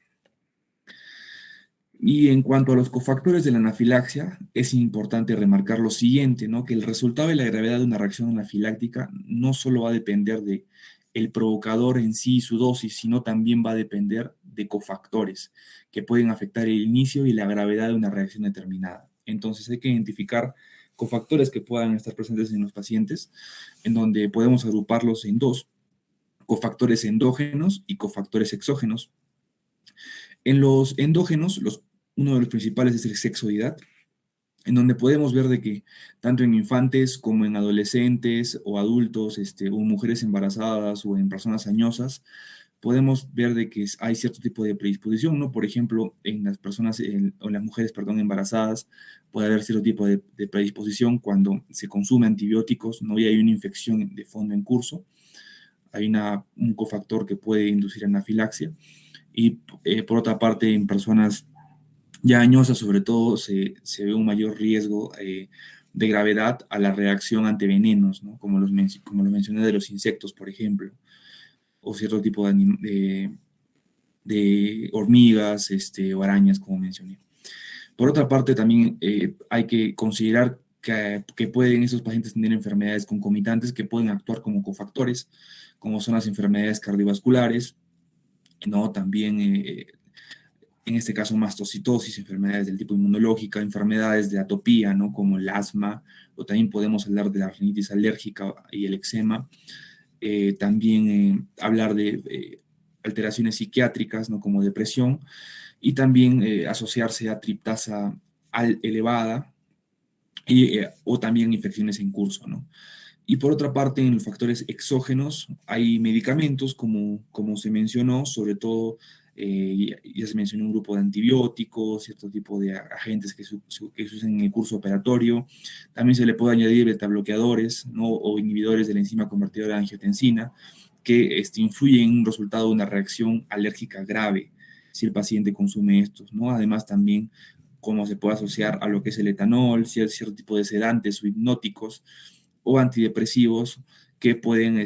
S5: Y en cuanto a los cofactores de la anafilaxia, es importante remarcar lo siguiente, ¿no? Que el resultado y la gravedad de una reacción anafiláctica no solo va a depender de el provocador en sí y su dosis, sino también va a depender de cofactores que pueden afectar el inicio y la gravedad de una reacción determinada. Entonces hay que identificar cofactores que puedan estar presentes en los pacientes, en donde podemos agruparlos en dos: cofactores endógenos y cofactores exógenos. En los endógenos, uno de los principales es el sexoidad, en donde podemos ver de que tanto en infantes como en adolescentes o adultos, o mujeres embarazadas o en personas añosas, podemos ver de que hay cierto tipo de predisposición, ¿no? Por ejemplo, en las personas, o en las mujeres, perdón, embarazadas, puede haber cierto tipo de predisposición cuando se consume antibióticos, ¿no? Y hay una infección de fondo en curso. Hay un cofactor que puede inducir anafilaxia. Y por otra parte, en personas ya añosas, sobre todo, se ve un mayor riesgo de gravedad a la reacción ante venenos, ¿no? Como lo mencioné de los insectos, por ejemplo, o cierto tipo de hormigas o arañas, como mencioné. Por otra parte, también hay que considerar que pueden esos pacientes tener enfermedades concomitantes que pueden actuar como cofactores, como son las enfermedades cardiovasculares, ¿no? También, en este caso, mastocitosis, enfermedades del tipo inmunológica, enfermedades de atopía, ¿no? Como el asma, o también podemos hablar de la rinitis alérgica y el eczema. También hablar de alteraciones psiquiátricas, ¿no? Como depresión, y también asociarse a triptasa elevada o también infecciones en curso, ¿no? Y por otra parte, en los factores exógenos hay medicamentos, como se mencionó, sobre todo, ya se mencionó un grupo de antibióticos, cierto tipo de agentes que se usan en el curso operatorio. También se le puede añadir betabloqueadores, ¿no? O inhibidores de la enzima convertidora de angiotensina, que influyen en un resultado de una reacción alérgica grave si el paciente consume estos, ¿no? Además, también cómo se puede asociar a lo que es el etanol, cierto tipo de sedantes o hipnóticos o antidepresivos que pueden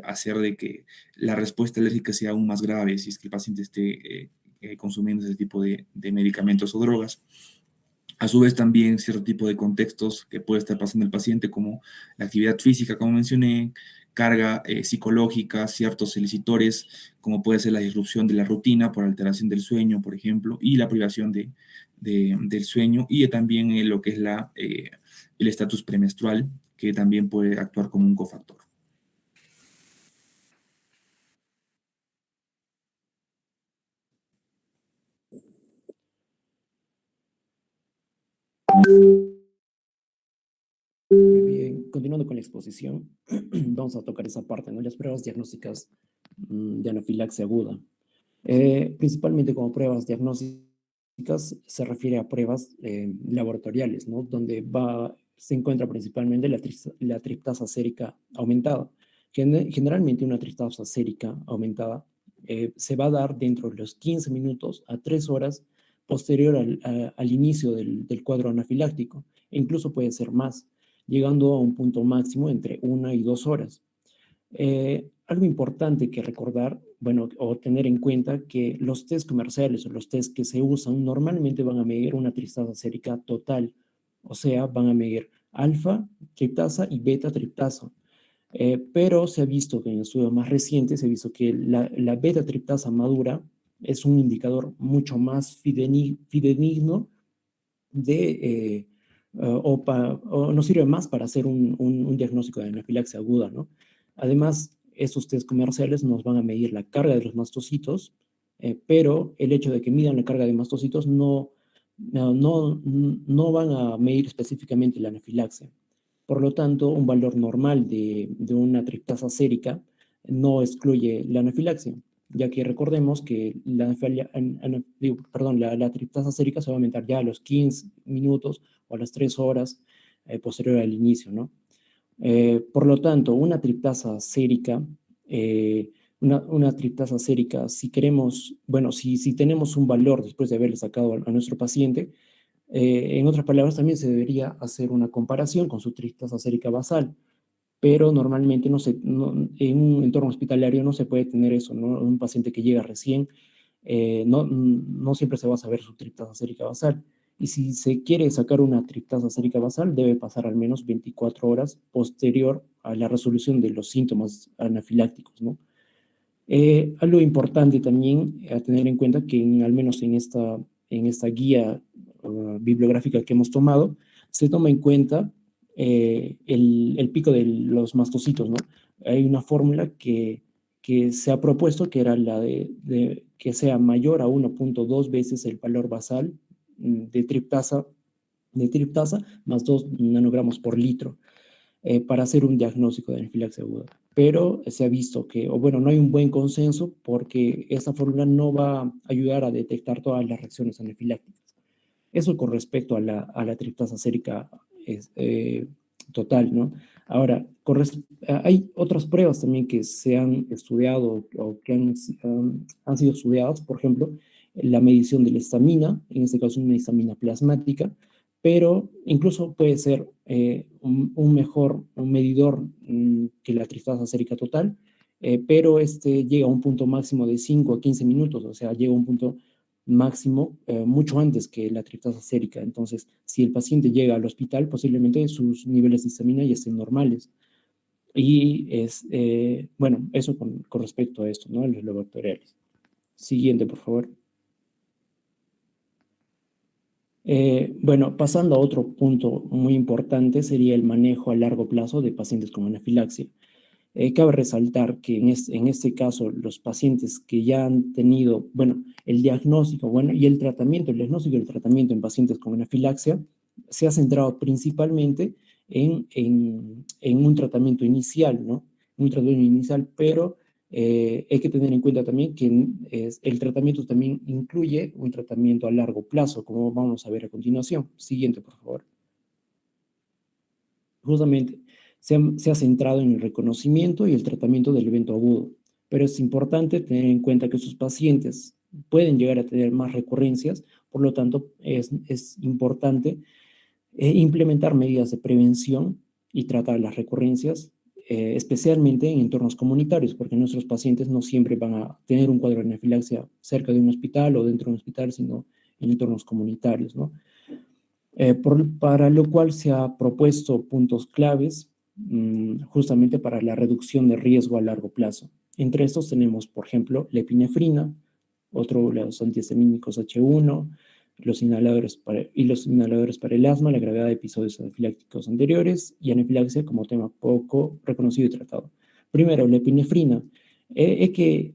S5: hacer de que la respuesta alérgica sea aún más grave si es que el paciente esté consumiendo ese tipo de medicamentos o drogas. A su vez, también cierto tipo de contextos que puede estar pasando el paciente, como la actividad física, como mencioné, carga psicológica, ciertos solicitores, como puede ser la disrupción de la rutina por alteración del sueño, por ejemplo, y la privación del sueño, y también lo que es el estatus premenstrual, que también puede actuar como un cofactor.
S7: Muy bien, continuando con la exposición, vamos a tocar esa parte, ¿no? Las pruebas diagnósticas de anafilaxia aguda. Principalmente como pruebas diagnósticas se refiere a pruebas laboratoriales, ¿no? Donde se encuentra principalmente la triptasa sérica aumentada. Generalmente una triptasa sérica aumentada se va a dar dentro de los 15 minutos a 3 horas posterior al inicio del cuadro anafiláctico. E incluso puede ser más, llegando a un punto máximo entre 1 y 2 horas. Algo importante que recordar, bueno, o tener en cuenta que los test comerciales o los test que se usan normalmente van a medir una triptasa sérica total, o sea, van a medir alfa triptasa y beta triptasa. Pero se ha visto que en estudios más recientes se ha visto que la beta triptasa madura es un indicador mucho más fidedigno de, o nos sirve más para hacer un diagnóstico de anafilaxia aguda, ¿no? Además, estos test comerciales nos van a medir la carga de los mastocitos, pero el hecho de que midan la carga de mastocitos no van a medir específicamente la anafilaxia. Por lo tanto, un valor normal de una triptasa sérica no excluye la anafilaxia, ya que recordemos que la triptasa sérica se va a aumentar ya a los 15 minutos o a las 3 horas posterior al inicio, ¿no? Por lo tanto, una triptasa sérica, si queremos, bueno, si tenemos un valor después de haberle sacado a nuestro paciente, en otras palabras, también se debería hacer una comparación con su triptasa sérica basal, pero normalmente en un entorno hospitalario no se puede tener eso, ¿no? Un paciente que llega recién, no siempre se va a saber su triptasa sérica basal. Y si se quiere sacar una triptasa sérica basal, debe pasar al menos 24 horas posterior a la resolución de los síntomas anafilácticos, ¿no? Algo importante también a tener en cuenta que al menos en esta guía bibliográfica que hemos tomado, se toma en cuenta el pico de los mastocitos, ¿no? Hay una fórmula que se ha propuesto que era la de que sea mayor a 1.2 veces el valor basal de triptasa más 2 nanogramos por litro para hacer un diagnóstico de anafilaxia aguda. Pero se ha visto que, no hay un buen consenso porque esa fórmula no va a ayudar a detectar todas las reacciones anafilácticas. Eso con respecto a la triptasa sérica total, ¿no? Ahora, hay otras pruebas también que se han estudiado o que han sido estudiadas, por ejemplo, la medición de la histamina, en este caso una histamina plasmática, pero incluso puede ser un mejor medidor que la triptasa sérica total, pero llega a un punto máximo de 5 a 15 minutos, o sea, llega a un punto máximo mucho antes que la triptasa sérica. Entonces, si el paciente llega al hospital, posiblemente sus niveles de histamina ya estén normales. Y eso con respecto a esto, ¿no? Los laboratoriales. Siguiente, por favor. Pasando a otro punto muy importante sería el manejo a largo plazo de pacientes con anafilaxia. Cabe resaltar que en este caso los pacientes que ya han tenido, el diagnóstico, y el diagnóstico y el tratamiento en pacientes con anafilaxia se ha centrado principalmente en un tratamiento inicial, ¿no? Un tratamiento inicial, pero hay que tener en cuenta también que el tratamiento también incluye un tratamiento a largo plazo, como vamos a ver a continuación. Siguiente, por favor. Justamente se ha centrado en el reconocimiento y el tratamiento del evento agudo, pero es importante tener en cuenta que sus pacientes pueden llegar a tener más recurrencias, por lo tanto es importante implementar medidas de prevención y tratar las recurrencias, especialmente en entornos comunitarios, porque nuestros pacientes no siempre van a tener un cuadro de anafilaxia cerca de un hospital o dentro de un hospital, sino en entornos comunitarios, ¿no? Para lo cual se ha propuesto puntos claves justamente para la reducción de riesgo a largo plazo. Entre estos tenemos, por ejemplo, la epinefrina, otro, los antihistamínicos H1, los inhaladores para el asma, la gravedad de episodios anafilácticos anteriores y anafilaxia como tema poco reconocido y tratado. Primero, la epinefrina. Hay que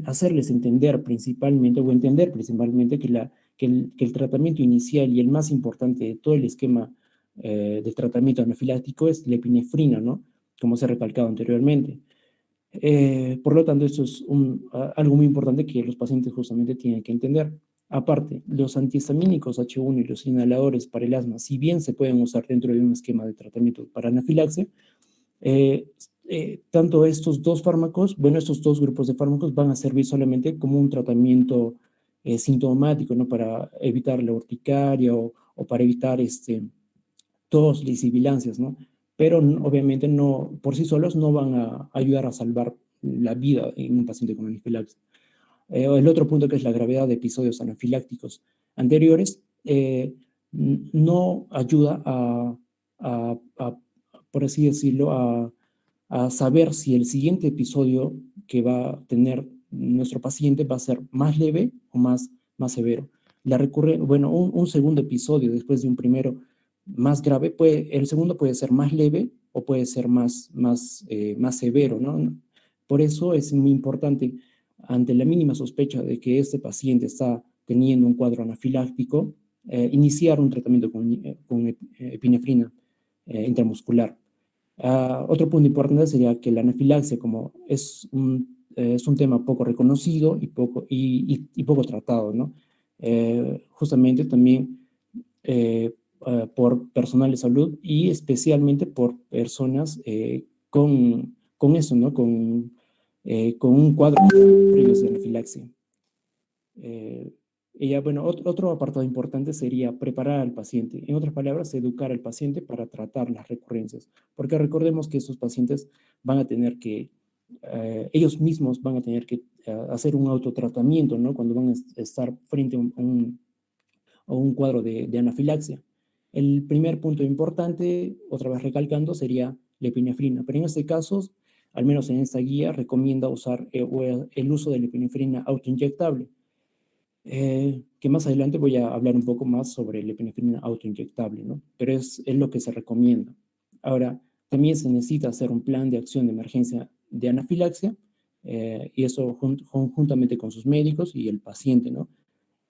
S7: hacerles entender principalmente, o entender principalmente que el tratamiento inicial y el más importante de todo el esquema de tratamiento anafiláctico es la epinefrina, ¿no? Como se ha recalcado anteriormente. Por lo tanto, esto es algo muy importante que los pacientes justamente tienen que entender. Aparte, los antihistamínicos H1 y los inhaladores para el asma, si bien se pueden usar dentro de un esquema de tratamiento para anafilaxia, tanto estos dos fármacos, estos dos grupos de fármacos van a servir solamente como un tratamiento sintomático, ¿no? Para evitar la urticaria o para evitar tos y sibilancias, ¿no? Pero obviamente no, por sí solos no van a ayudar a salvar la vida en un paciente con anafilaxia. El otro punto, que es la gravedad de episodios anafilácticos anteriores, no ayuda por así decirlo, a saber si el siguiente episodio que va a tener nuestro paciente va a ser más leve o más severo. Un segundo episodio después de un primero más grave, el segundo puede ser más leve o puede ser más severo, ¿no? Por eso es muy importante, ante la mínima sospecha de que este paciente está teniendo un cuadro anafiláctico, iniciar un tratamiento con epinefrina intramuscular. Otro punto importante sería que la anafilaxia, como es un tema poco reconocido y poco tratado, ¿no? Justamente también por personal de salud y especialmente por personas con eso, ¿no? Con un cuadro previo de anafilaxia. Otro apartado importante sería preparar al paciente. En otras palabras, educar al paciente para tratar las recurrencias. Porque recordemos que estos pacientes van a tener que, ellos mismos van a tener que hacer un autotratamiento, ¿no? Cuando van a estar frente a un cuadro de anafilaxia. El primer punto importante, otra vez recalcando, sería la epinefrina. Pero en este caso, al menos en esta guía, recomienda usar el uso de la epinefrina autoinyectable. Que más adelante voy a hablar un poco más sobre la epinefrina autoinyectable, ¿no? Pero es lo que se recomienda. Ahora, también se necesita hacer un plan de acción de emergencia de anafilaxia, y eso juntamente con sus médicos y el paciente, ¿no?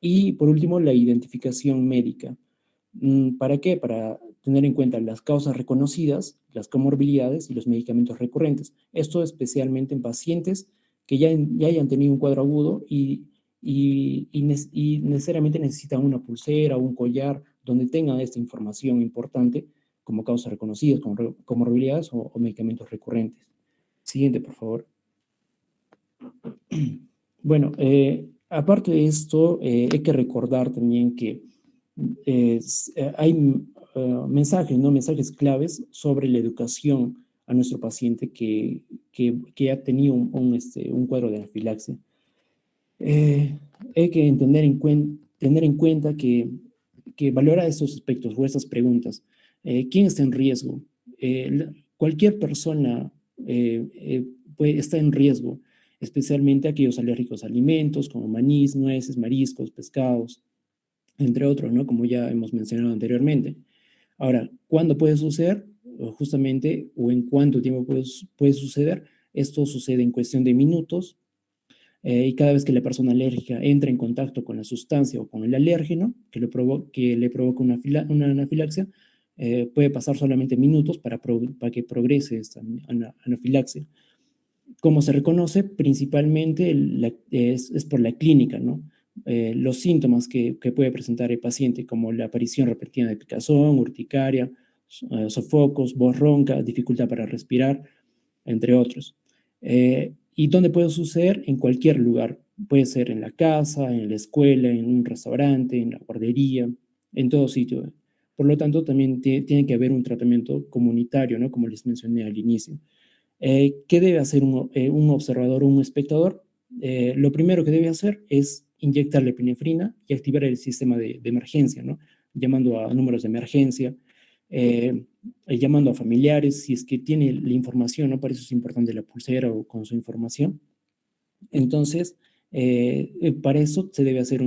S7: Y por último, la identificación médica. ¿Para qué? Para tener en cuenta las causas reconocidas, las comorbilidades y los medicamentos recurrentes. Esto especialmente en pacientes que ya hayan tenido un cuadro agudo y necesariamente necesitan una pulsera o un collar donde tengan esta información importante como causas reconocidas, como comorbilidades o medicamentos recurrentes. Siguiente, por favor. Bueno, aparte de esto, hay que recordar también que hay mensajes claves sobre la educación a nuestro paciente que ha tenido un cuadro de anafilaxia. Hay que tener en cuenta que valora estos aspectos o estas preguntas. ¿Quién está en riesgo? Cualquier persona está en riesgo, especialmente aquellos alérgicos a alimentos como maíz, nueces, mariscos, pescados, entre otros, ¿no? Como ya hemos mencionado anteriormente. Ahora, ¿cuándo puede suceder? Justamente, o en cuánto tiempo puede suceder. Esto sucede en cuestión de minutos, y cada vez que la persona alérgica entra en contacto con la sustancia o con el alérgeno que le provoca una anafilaxia, puede pasar solamente minutos para que progrese esta anafilaxia. Como se reconoce, principalmente es por la clínica, ¿no? Los síntomas que puede presentar el paciente, como la aparición repentina de picazón, urticaria, sofocos, voz ronca, dificultad para respirar, entre otros. ¿Y dónde puede suceder? En cualquier lugar. Puede ser en la casa, en la escuela, en un restaurante, en la guardería, en todo sitio. Por lo tanto, también tiene que haber un tratamiento comunitario, ¿no? Como les mencioné al inicio. ¿Qué debe hacer un observador o un espectador? Lo primero que debe hacer es inyectar la epinefrina y activar el sistema de emergencia, ¿no? Llamando a números de emergencia, llamando a familiares, si es que tiene la información, ¿no? Para eso es importante la pulsera o con su información. Entonces, para eso se debe hacer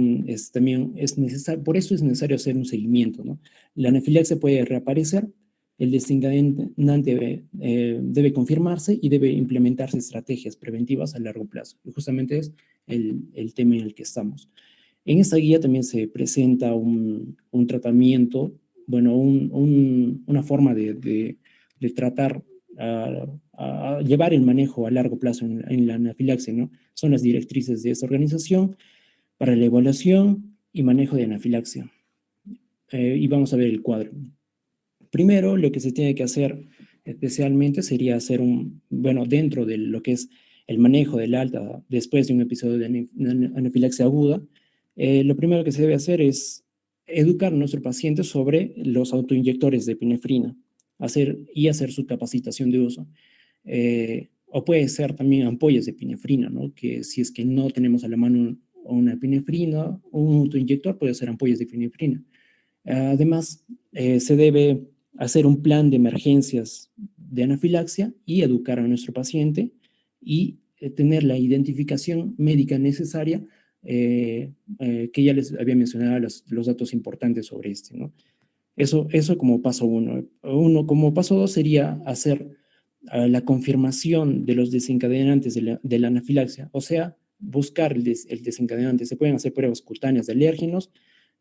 S7: también es necesario, por eso es necesario hacer un seguimiento, ¿no? La anafilaxia puede reaparecer, el desencadenante debe confirmarse y debe implementarse estrategias preventivas a largo plazo. Y justamente es el tema en el que estamos. En esta guía también se presenta un tratamiento, bueno, una forma de tratar a llevar el manejo a largo plazo en la anafilaxia, ¿no? Son las directrices de esta organización para la evaluación y manejo de anafilaxia. Y vamos a ver el cuadro. Primero, lo que se tiene que hacer especialmente sería hacer bueno, dentro de lo que es el manejo del alta después de un episodio de anafilaxia aguda, lo primero que se debe hacer es educar a nuestro paciente sobre los autoinyectores de epinefrina, hacer su capacitación de uso. O puede ser también ampollas de epinefrina, ¿no? Que si es que no tenemos a la mano una epinefrina o un autoinyector, puede ser ampollas de epinefrina. Además, se debe hacer un plan de emergencias de anafilaxia y educar a nuestro paciente y tener la identificación médica necesaria, que ya les había mencionado los datos importantes sobre este, ¿no? Eso como paso uno. Como paso dos sería hacer la confirmación de los desencadenantes de la anafilaxia, o sea, buscar el desencadenante. Se pueden hacer pruebas cutáneas de alérgenos,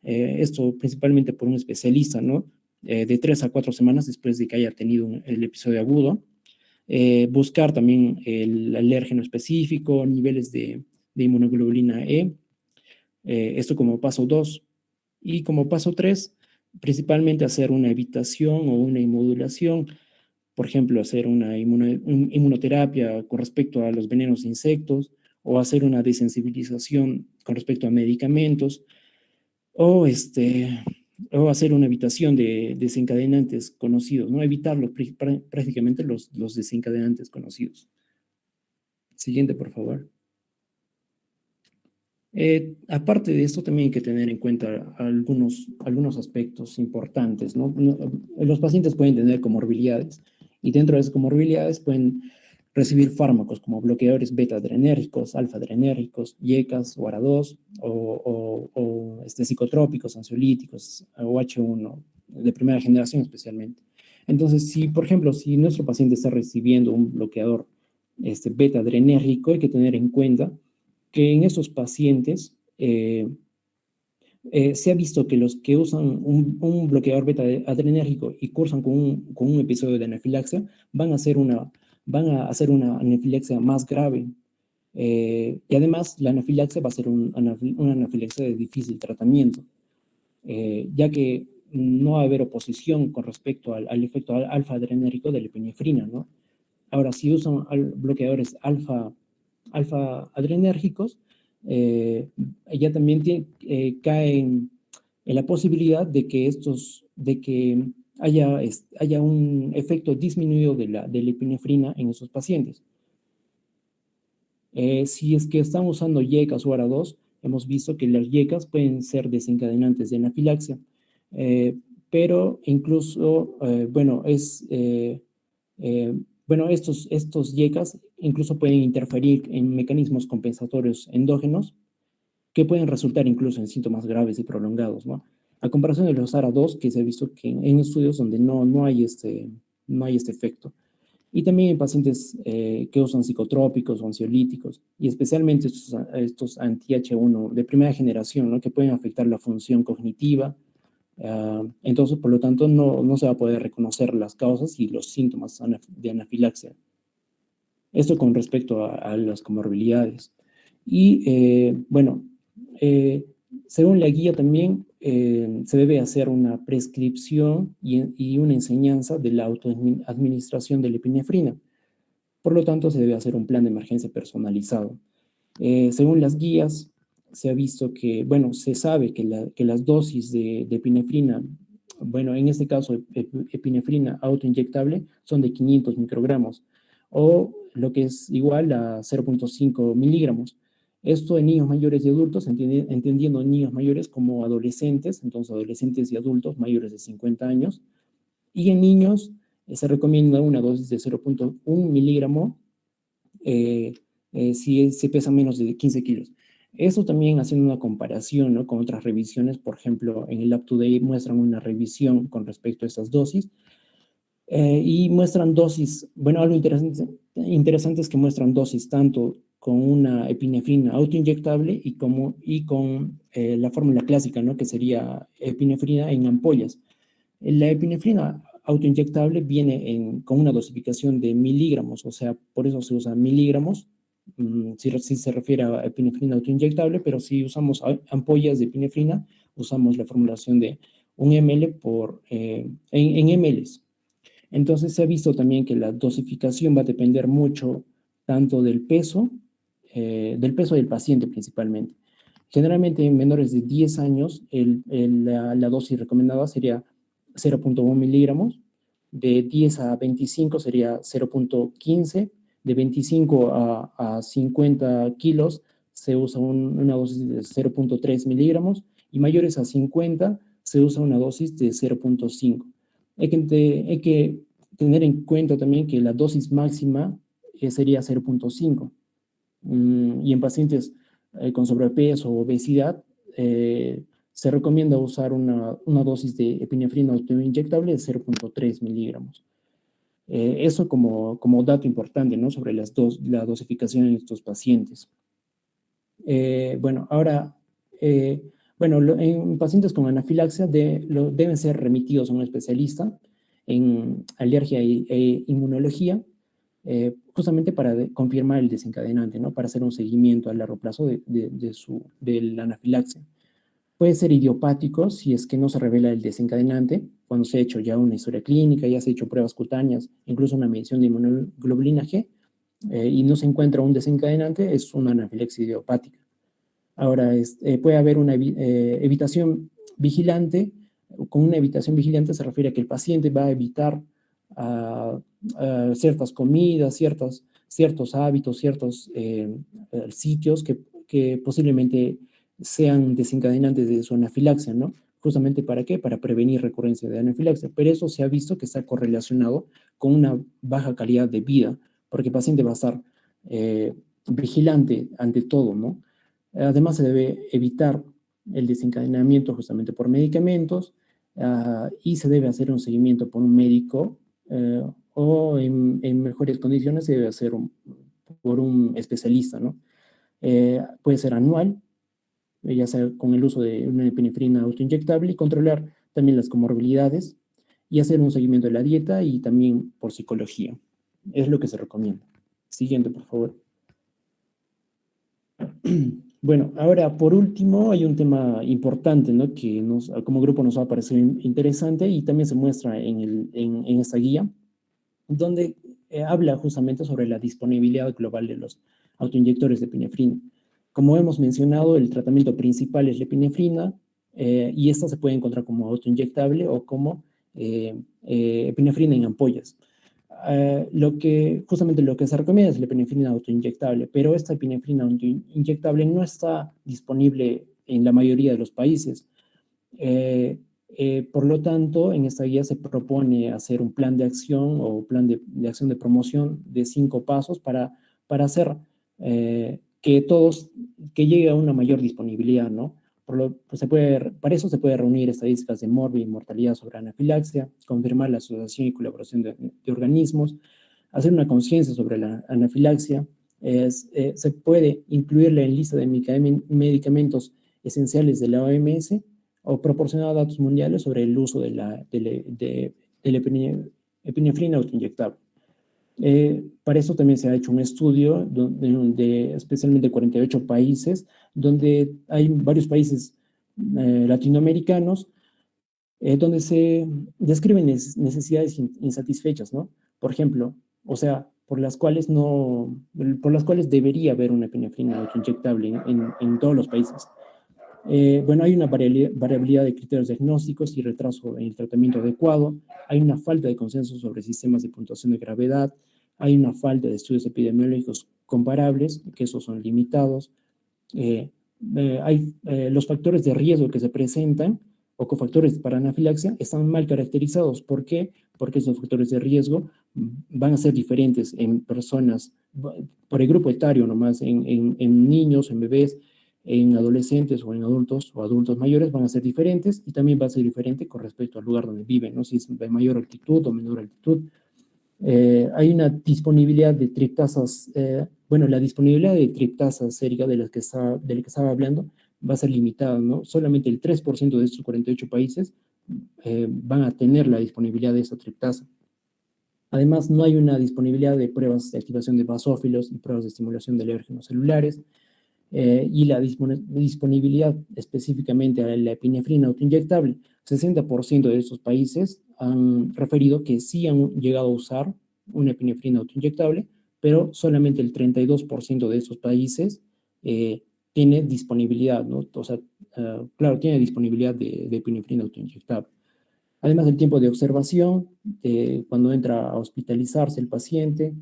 S7: esto principalmente por un especialista, ¿no? De 3 a 4 semanas después de que haya tenido el episodio agudo. Buscar también el alérgeno específico, niveles de inmunoglobulina E, esto como paso 2. Y como paso 3, principalmente hacer una evitación o una inmodulación, por ejemplo, hacer una inmunoterapia con respecto a los venenos de insectos, o hacer una desensibilización con respecto a medicamentos, o hacer una evitación de desencadenantes conocidos, ¿no? Evitarlos prácticamente los desencadenantes conocidos. Siguiente, por favor. Aparte de esto, también hay que tener en cuenta algunos aspectos importantes, ¿no? Los pacientes pueden tener comorbilidades y dentro de esas comorbilidades pueden recibir fármacos como bloqueadores beta-adrenérgicos, alfa-adrenérgicos, YECAS o ARA2 o psicotrópicos, ansiolíticos o H1 de primera generación especialmente. Entonces, por ejemplo, si nuestro paciente está recibiendo un bloqueador beta-adrenérgico, hay que tener en cuenta que en esos pacientes se ha visto que los que usan un bloqueador beta-adrenérgico y cursan con un episodio de anafilaxia van a hacer una anafilaxia más grave. Y además, la anafilaxia va a ser una anafilaxia de difícil tratamiento, ya que no va a haber oposición con respecto al efecto alfa-adrenérgico de la epinefrina, ¿no? Ahora, si usan bloqueadores alfa-adrenérgicos, ya también caen en la posibilidad de que haya un efecto disminuido de la epinefrina en esos pacientes. Si es que están usando YECAS o ARA2, hemos visto que las YECAS pueden ser desencadenantes de anafilaxia, pero incluso, estos YECAS incluso pueden interferir en mecanismos compensatorios endógenos que pueden resultar incluso en síntomas graves y prolongados, ¿no? A comparación de los ARA2, que se ha visto que en estudios donde no hay este efecto. Y también en pacientes que usan psicotrópicos o ansiolíticos, y especialmente estos anti-H1 de primera generación, ¿no? Que pueden afectar la función cognitiva. Entonces, por lo tanto, no se va a poder reconocer las causas y los síntomas de anafilaxia. Esto con respecto a las comorbilidades. Y, según la guía también, se debe hacer una prescripción y una enseñanza de la autoadministración de la epinefrina. Por lo tanto, se debe hacer un plan de emergencia personalizado. Según las guías, se ha visto que, se sabe que las dosis de epinefrina, en este caso epinefrina autoinyectable, son de 500 microgramos, o lo que es igual a 0.5 miligramos. Esto en niños mayores y adultos, entendiendo niños mayores como adolescentes, entonces adolescentes y adultos mayores de 50 años, Y en niños se recomienda una dosis de 0.1 miligramo si se pesa menos de 15 kilos. Eso también haciendo una comparación, ¿no?, con otras revisiones. Por ejemplo, en el UpToDate muestran una revisión con respecto a estas dosis y muestran dosis, bueno, algo interesante es que muestran dosis tanto con una epinefrina autoinyectable y con la fórmula clásica, ¿no?, que sería epinefrina en ampollas. La epinefrina autoinyectable viene con una dosificación de miligramos, o sea, por eso se usa miligramos, si se refiere a epinefrina autoinyectable, pero si usamos ampollas de epinefrina, usamos la formulación de 1 ml en mLs. Entonces se ha visto también que la dosificación va a depender mucho tanto del peso del paciente principalmente. Generalmente en menores de 10 años la dosis recomendada sería 0.1 miligramos, de 10 a 25 sería 0.15, de 25 a 50 kilos se usa una dosis de 0.3 miligramos y mayores a 50 se usa una dosis de 0.5. Hay que tener en cuenta también que la dosis máxima sería 0.5. Y en pacientes con sobrepeso o obesidad se recomienda usar una dosis de epinefrina autoinyectable de 0.3 miligramos. Eso como dato importante, ¿no?, sobre la dosificación en estos pacientes. Bueno, ahora, en pacientes con anafilaxia deben ser remitidos a un especialista en alergia e inmunología, justamente para confirmar el desencadenante, ¿no?, para hacer un seguimiento a largo plazo de la anafilaxia. Puede ser idiopático si es que no se revela el desencadenante, cuando se ha hecho ya una historia clínica, ya se ha hecho pruebas cutáneas, incluso una medición de inmunoglobulina G, y no se encuentra un desencadenante, es una anafilaxia idiopática. Ahora, puede haber una evitación vigilante. Con una evitación vigilante se refiere a que el paciente va a evitar ciertas comidas, ciertos hábitos, ciertos sitios que posiblemente sean desencadenantes de su anafilaxia, ¿no? Justamente ¿para qué? Para prevenir recurrencia de anafilaxia. Pero eso se ha visto que está correlacionado con una baja calidad de vida, porque el paciente va a estar vigilante ante todo, ¿no? Además, se debe evitar el desencadenamiento justamente por medicamentos y se debe hacer un seguimiento por un médico o en mejores condiciones se debe hacer por un especialista, ¿no? Puede ser anual, ya sea con el uso de una epinefrina autoinyectable, y controlar también las comorbilidades y hacer un seguimiento de la dieta y también por psicología. Es lo que se recomienda. Siguiente, por favor. Bueno, ahora por último hay un tema importante, ¿no?, que como grupo nos va a parecer interesante y también se muestra en esta guía, donde habla justamente sobre la disponibilidad global de los autoinyectores de epinefrina. Como hemos mencionado, el tratamiento principal es la epinefrina y esta se puede encontrar como autoinyectable o como epinefrina en ampollas. Justamente lo que se recomienda es la epinefrina autoinyectable, pero esta epinefrina autoinyectable no está disponible en la mayoría de los países. Por lo tanto, en esta guía se propone hacer un plan de acción o plan de acción de promoción de 5 pasos para hacer que llegue a una mayor disponibilidad, ¿no? Para eso se puede reunir estadísticas de morbi y mortalidad sobre anafilaxia, confirmar la asociación y colaboración de organismos, hacer una conciencia sobre la anafilaxia, se puede incluirla en lista de medicamentos esenciales de la OMS o proporcionar datos mundiales sobre el uso de la epinefrina autoinyectable. Para eso también se ha hecho un estudio de especialmente 48 países, donde hay varios países latinoamericanos, donde se describen necesidades insatisfechas, ¿no? Por ejemplo, o sea, por las cuales debería haber una epinefrina autoinyectable en todos los países. Bueno, hay una variabilidad de criterios diagnósticos y retraso en el tratamiento adecuado, hay una falta de consenso sobre sistemas de puntuación de gravedad, hay una falta de estudios epidemiológicos comparables, que esos son limitados, hay los factores de riesgo que se presentan o cofactores para anafilaxia están mal caracterizados. ¿Por qué? Porque esos factores de riesgo van a ser diferentes en personas, por el grupo etario nomás, en niños, en bebés, en adolescentes o en adultos o adultos mayores van a ser diferentes, y también va a ser diferente con respecto al lugar donde viven, ¿no? Si es de mayor altitud o menor altitud. Hay una disponibilidad de triptasas, bueno, la disponibilidad de triptasa sérica de la que estaba hablando va a ser limitada, ¿no? Solamente el 3% de estos 48 países van a tener la disponibilidad de esta triptasa. Además, no hay una disponibilidad de pruebas de activación de basófilos y pruebas de estimulación de alérgenos celulares, y la disponibilidad específicamente a la epinefrina autoinyectable. 60% de estos países han referido que sí han llegado a usar una epinefrina autoinyectable, pero solamente el 32% de esos países tiene disponibilidad, ¿no? O sea, claro, tiene disponibilidad de epinefrina autoinyectable. Además, el tiempo de observación, cuando entra a hospitalizarse el paciente,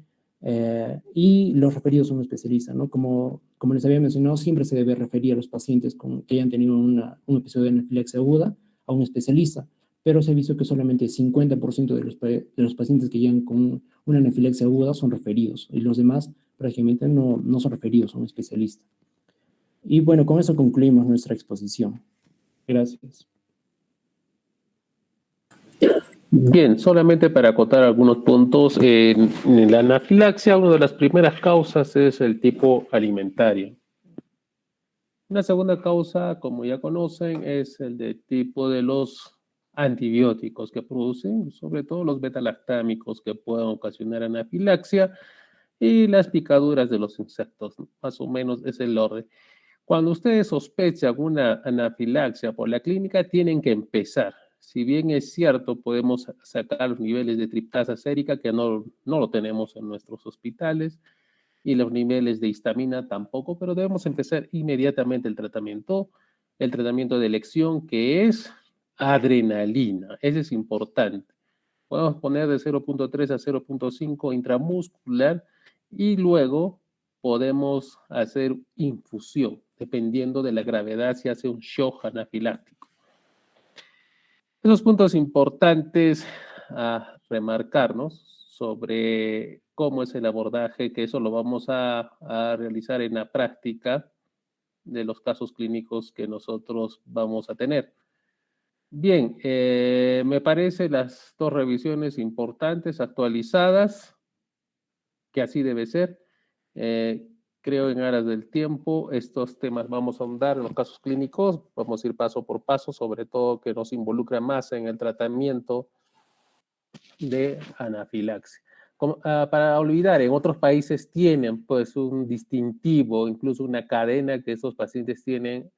S7: y los referidos a un especialista, ¿no? Como les había mencionado, siempre se debe referir a los pacientes que hayan tenido un episodio de anafilaxia aguda a un especialista, pero se ha visto que solamente el 50% de los pacientes que llegan con una anafilaxia aguda son referidos, y los demás prácticamente no son referidos a un especialista. Y bueno, con eso concluimos nuestra exposición. Gracias.
S1: Bien, solamente para acotar algunos puntos, en la anafilaxia, una de las primeras causas es el tipo alimentario. Una segunda causa, como ya conocen, es el de tipo de los antibióticos que producen, sobre todo los beta-lactámicos que pueden ocasionar anafilaxia, y las picaduras de los insectos, más o menos es el orden. Cuando ustedes sospechan una anafilaxia por la clínica, tienen que empezar. Si bien es cierto, podemos sacar los niveles de triptasa sérica, que no lo tenemos en nuestros hospitales, y los niveles de histamina tampoco, pero debemos empezar inmediatamente el tratamiento de elección, que es adrenalina. Ese es importante. Podemos poner de 0.3 a 0.5 intramuscular, y luego podemos hacer infusión, dependiendo de la gravedad, si hace un shock anafiláctico. Esos puntos importantes a remarcarnos sobre cómo es el abordaje, que eso lo vamos a realizar en la práctica de los casos clínicos que nosotros vamos a tener. Bien, me parece las dos revisiones importantes, actualizadas, que así debe ser. Creo en aras del tiempo, estos temas vamos a ahondar en los casos clínicos, vamos a ir paso por paso, sobre todo que nos involucra más en el tratamiento de anafilaxia. Para olvidar, en otros países tienen pues un distintivo, incluso una cadena que esos pacientes tienen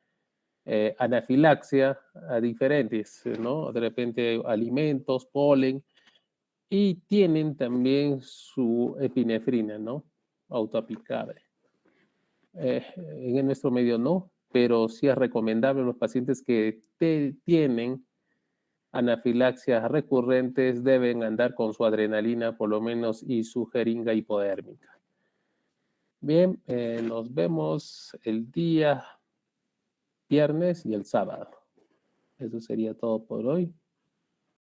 S1: anafilaxia a diferentes, ¿no? De repente alimentos, polen, y tienen también su epinefrina, ¿no? Autoaplicable. En nuestro medio no, pero sí es recomendable a los pacientes que tienen anafilaxias recurrentes, deben andar con su adrenalina por lo menos y su jeringa hipodérmica. Bien, nos vemos el día viernes y el sábado. Eso sería todo por hoy.